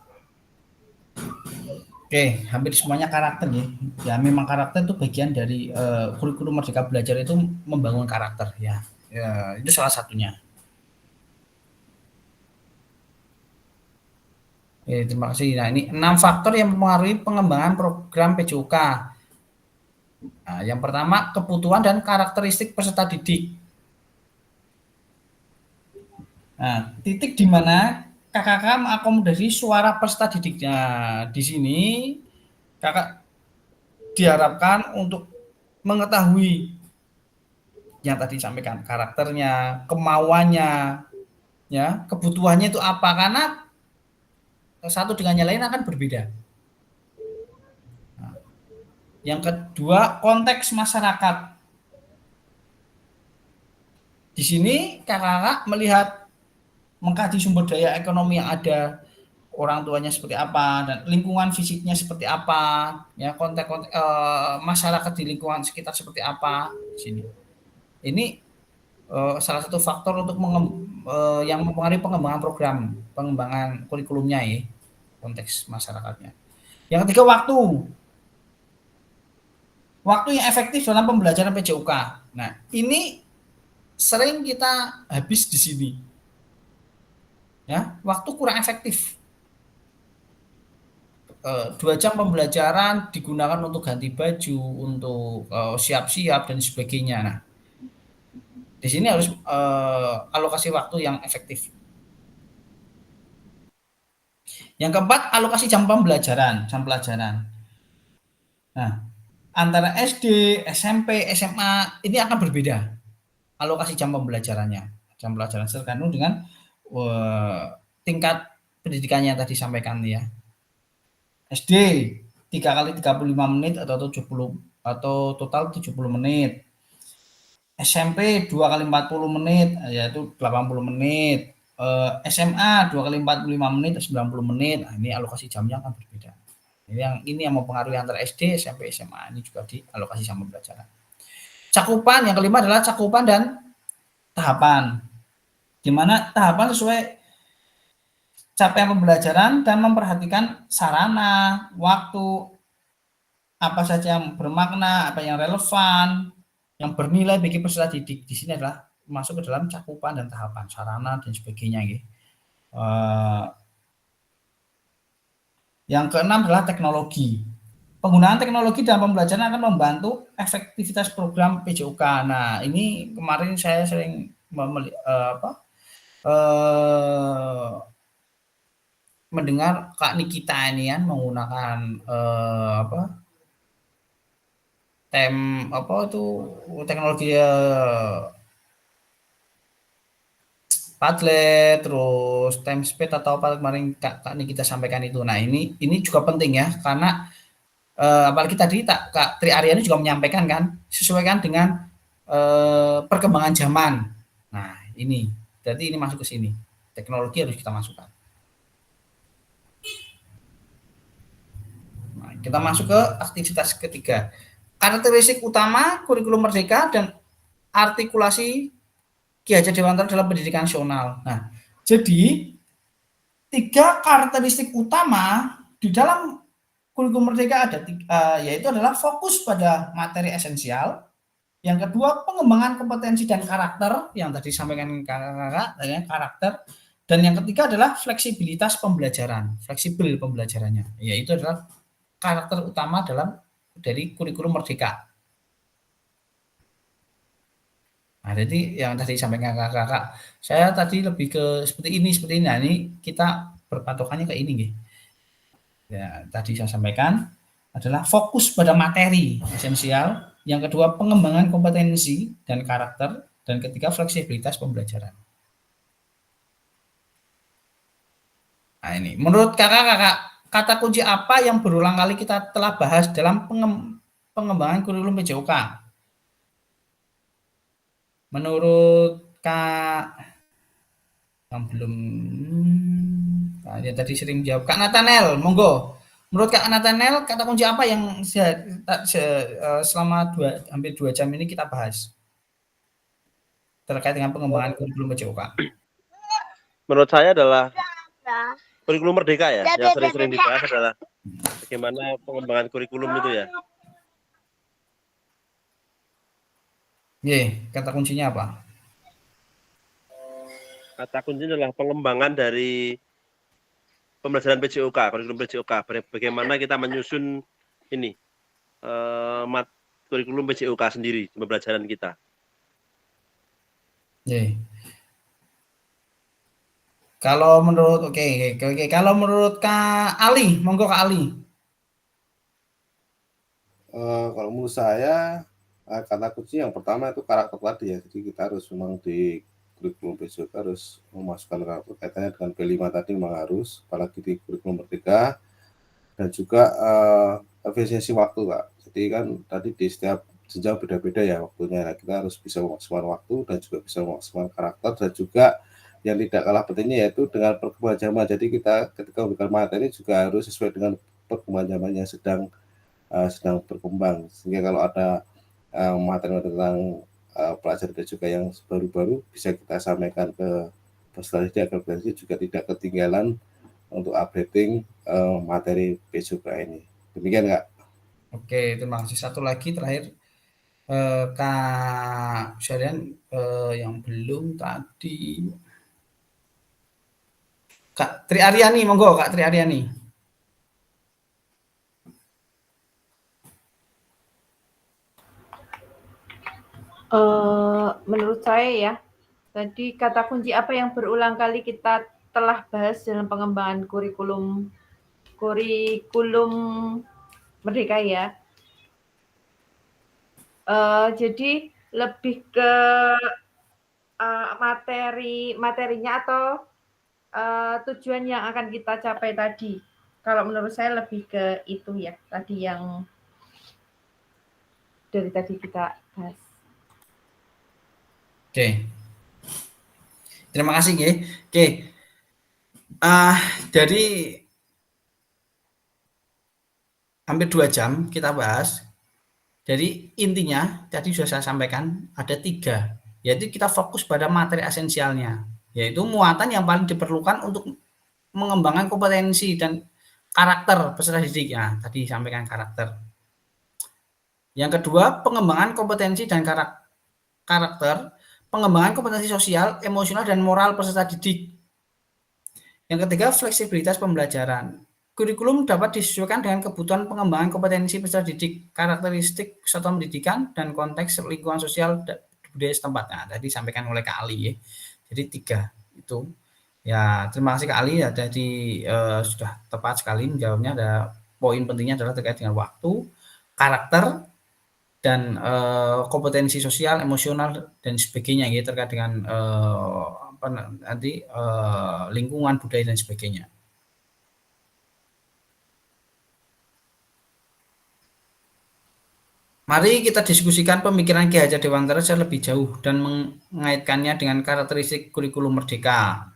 Oke, hampir semuanya karakter ya. Ya memang karakter itu bagian dari kurikulum Merdeka Belajar itu membangun karakter ya. Ya itu salah satunya. Oke, terima kasih. Nah ini 6 faktor yang mempengaruhi pengembangan program PJOK. Nah, yang pertama kebutuhan dan karakteristik peserta didik. Nah, titik di mana KKK mengakomodasi suara peserta didiknya. Di sini Kakak diharapkan untuk mengetahui yang tadi sampaikan karakternya, kemauannya, ya, kebutuhannya itu apa, karena satu dengan yang lain akan berbeda. Nah, yang kedua konteks masyarakat. Di sini kakak melihat mengkaji sumber daya ekonomi yang ada, orang tuanya seperti apa dan lingkungan fisiknya seperti apa, ya konteks masyarakat di lingkungan sekitar seperti apa. Di sini ini salah satu faktor untuk yang mempengaruhi pengembangan program, pengembangan kurikulumnya ya, konteks masyarakatnya. Yang ketiga waktu yang efektif dalam pembelajaran PJOK. Nah ini sering kita habis di sini, ya waktu kurang efektif. 2 jam pembelajaran digunakan untuk ganti baju, untuk siap-siap dan sebagainya. Nah, di sini harus alokasi waktu yang efektif. Yang keempat, alokasi jam pembelajaran, jam pelajaran. Nah, antara SD, SMP, SMA ini akan berbeda alokasi jam pembelajarannya. Jam pelajaran tergantung dengan tingkat pendidikannya yang tadi sampaikan ya. SD 3 kali 35 menit atau 70 atau total 70 menit. SMP 2 kali 40 menit yaitu 80 menit. SMA 2 kali 45 menit 90 menit. Nah, ini alokasi jamnya akan berbeda. Ini yang mempengaruhi antara SD, SMP, SMA. Ini juga di alokasi jam pembelajaran. Cakupan yang kelima adalah cakupan dan tahapan. Di mana tahapan sesuai capaian pembelajaran dan memperhatikan sarana, waktu, apa saja yang bermakna, apa yang relevan, yang bernilai bagi peserta didik. Di sini adalah masuk ke dalam cakupan dan tahapan, sarana dan sebagainya. Yang keenam adalah teknologi. Penggunaan teknologi dalam pembelajaran akan membantu efektivitas program PJOK. Nah, ini kemarin saya sering mendengar Kak Nikita ini kan menggunakan teknologi Padlet, terus Timespace atau apa kemarin Kak Nikita sampaikan itu. Nah, ini juga penting ya, karena apalagi tadi Kak Tri Aryani juga menyampaikan kan, sesuaikan dengan perkembangan zaman. Nah, ini berarti ini masuk ke sini. Teknologi harus kita masukkan. Nah, kita masuk ke aktivitas ketiga. Karakteristik utama kurikulum Merdeka dan artikulasi Ki Hajar Dewantara dalam pendidikan nasional. Nah, jadi 3 karakteristik utama di dalam kurikulum Merdeka ada yaitu adalah fokus pada materi esensial. Yang kedua, pengembangan kompetensi dan karakter yang tadi disampaikan kakak, karakter. Dan yang ketiga adalah fleksibilitas pembelajaran, fleksibel pembelajarannya. Yaitu adalah karakter utama dari kurikulum Merdeka. Nah, jadi yang tadi sampaikan kakak, saya tadi lebih ke seperti ini. Nah, ini kita berpatokannya ke ini, nggih. Ya, tadi saya sampaikan adalah fokus pada materi esensial, yang kedua pengembangan kompetensi dan karakter, dan ketiga fleksibilitas pembelajaran. Nah, ini menurut kakak, kata kunci apa yang berulang kali kita telah bahas dalam pengembangan kurikulum PJOK? Menurut Kak yang belum, ya tadi sering jawab, Kak Nathaniel, monggo. Menurut Kak Nathaniel, kata kunci apa yang selama hampir 2 jam ini kita bahas terkait dengan pengembangan kurikulum PJOK? Menurut saya adalah kurikulum merdeka ya, yang sering-sering dibahas adalah bagaimana pengembangan kurikulum itu ya. Kata kuncinya apa? Kata kuncinya adalah pengembangan dari pembelajaran PJOK, kurikulum PJOK. Bagaimana kita menyusun ini kurikulum PJOK sendiri, pembelajaran kita. Kalau menurut kalau menurut Kak Ali, monggo Kak Ali. Kalau menurut saya kata kunci yang pertama itu karakter tadi ya. Jadi kita harus memang di kurikulum PJOK harus memasukkan karakter kaitannya dengan P5 tadi memang harus, apalagi di kurikulum merdeka, dan juga efisiensi waktu, Kak. Jadi kan tadi di setiap jenjang beda-beda ya waktunya. Nah, kita harus bisa memaksimalkan waktu dan juga bisa memaksimalkan karakter, dan juga yang tidak kalah pentingnya yaitu dengan perkembangan zaman. Jadi kita ketika memberikan materi juga harus sesuai dengan perkembangan zaman yang sedang berkembang, sehingga kalau ada materi tentang pelajaran PJOK yang baru-baru bisa kita sampaikan ke peserta didik agar peserta juga tidak ketinggalan untuk updating materi PJOK ini. Demikian, Kak. Oke, terima kasih. Satu lagi terakhir, Kak Syarian, yang belum tadi, Kak Tri Aryani, monggo Kak Tri Aryani. Menurut saya ya, tadi kata kunci apa yang berulang kali kita telah bahas dalam pengembangan kurikulum merdeka ya. Jadi lebih ke materinya atau tujuan yang akan kita capai tadi. Kalau menurut saya lebih ke itu ya, tadi yang dari tadi kita bahas. Oke. Terima kasih, nggih. Oke. Dari hampir 2 jam kita bahas. Jadi intinya tadi sudah saya sampaikan ada 3, yaitu kita fokus pada materi esensialnya, yaitu muatan yang paling diperlukan untuk mengembangkan kompetensi dan karakter peserta didik. Nah, tadi sampaikan karakter. Yang kedua, pengembangan kompetensi dan karakter, pengembangan kompetensi sosial, emosional, dan moral peserta didik. Yang ketiga, fleksibilitas pembelajaran. Kurikulum dapat disesuaikan dengan kebutuhan pengembangan kompetensi peserta didik, karakteristik satuan pendidikan, dan konteks lingkungan sosial budaya setempat. Nah, tadi disampaikan oleh Kak Ali ya. Jadi 3 itu. Ya, terima kasih Kak Ali ya. Jadi sudah tepat sekali menjawabnya. Ada poin pentingnya adalah terkait dengan waktu, karakter, dan kompetensi sosial, emosional, dan sebagainya ya, terkait dengan lingkungan, budaya, dan sebagainya. Mari kita diskusikan pemikiran Ki Hajar Dewantara secara lebih jauh dan mengaitkannya dengan karakteristik kurikulum merdeka.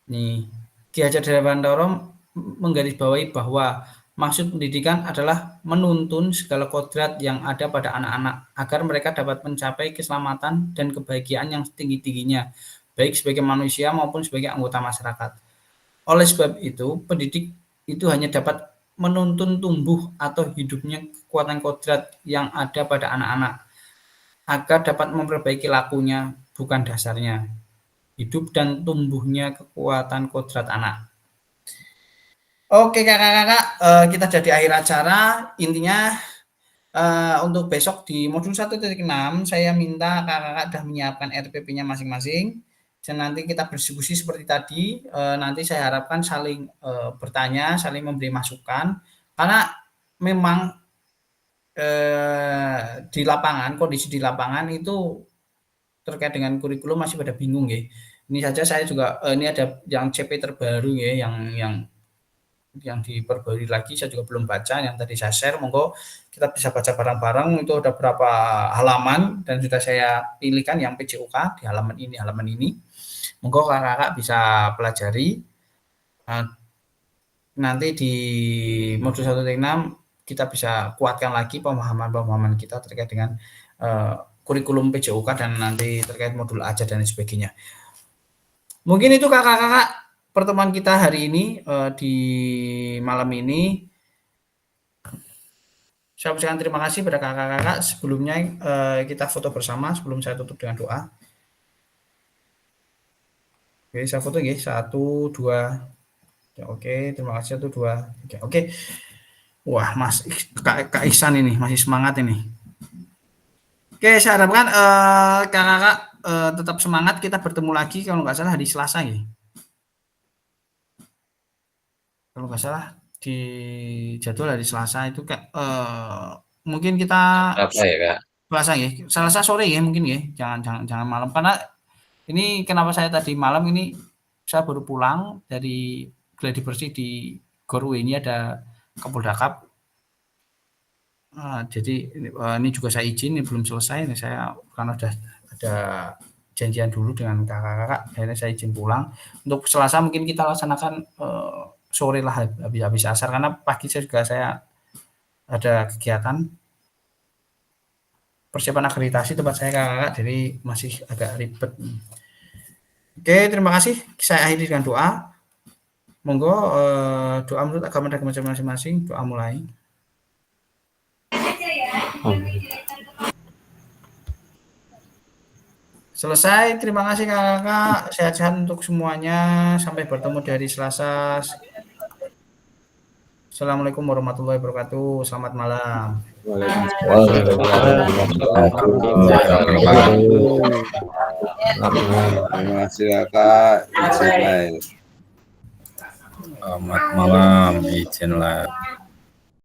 Nih, Ki Hajar Dewantara menggarisbawahi bahwa maksud pendidikan adalah menuntun segala kodrat yang ada pada anak-anak agar mereka dapat mencapai keselamatan dan kebahagiaan yang setinggi-tingginya, baik sebagai manusia maupun sebagai anggota masyarakat. Oleh sebab itu, pendidik itu hanya dapat menuntun tumbuh atau hidupnya kekuatan kodrat yang ada pada anak-anak agar dapat memperbaiki lakunya, bukan dasarnya. Hidup dan tumbuhnya kekuatan kodrat anak. Oke kakak-kakak, kita jadi akhir acara. Intinya untuk besok di modul 1.6 saya minta kakak-kakak sudah menyiapkan RPP-nya masing-masing dan nanti kita berdiskusi seperti tadi. Nanti saya harapkan saling bertanya, saling memberi masukan karena memang di lapangan, kondisi di lapangan itu terkait dengan kurikulum masih pada bingung ya. Ini saja saya juga ini ada yang CP terbaru ya, yang diperbarui lagi saya juga belum baca, yang tadi saya share, monggo kita bisa baca bareng-bareng. Itu ada berapa halaman dan sudah saya pilihkan yang PJOK di halaman ini. Monggo kakak-kakak bisa pelajari. Nanti di modul 1.6 kita bisa kuatkan lagi pemahaman kita terkait dengan kurikulum PJOK dan nanti terkait modul aja dan sebagainya. Mungkin itu kakak-kakak pertemuan kita hari ini di malam ini. Saya ucapkan terima kasih pada kakak-kakak. Sebelumnya kita foto bersama sebelum saya tutup dengan doa. Oke, saya foto ya. 1, 2. Oke, terima kasih. 1, 2. Oke. Wah, Mas Kak Ihsan ini masih semangat ini. Oke, saya harapkan kakak-kakak tetap semangat. Kita bertemu lagi kalau nggak salah hari Selasa ya. Kalau nggak salah di jadwal hari Selasa itu mungkin kita Apa ya Kak? Selasa ya, Selasa sore ya mungkin ya, jangan malam karena ini kenapa saya tadi malam ini saya baru pulang dari gladi bersih di Gor ini ada Kapolda Cup. Jadi ini juga saya izin, ini belum selesai, ini saya karena ada janjian dulu dengan kakak-kakak, akhirnya saya izin pulang. Untuk Selasa mungkin kita laksanakan sore lah habis asar karena pagi saya ada kegiatan persiapan akreditasi tempat saya kakak, jadi masih agak ribet. Oke, terima kasih. Saya akhiri dengan doa. Monggo doa menurut agama dan kepercayaan masing-masing. Doa mulai. Selesai. Terima kasih kakak. Sehat-sehat untuk semuanya. Sampai bertemu di hari Selasa. Assalamualaikum warahmatullahi wabarakatuh. Selamat malam. Terima kasih kakak. Selamat malam, izin live.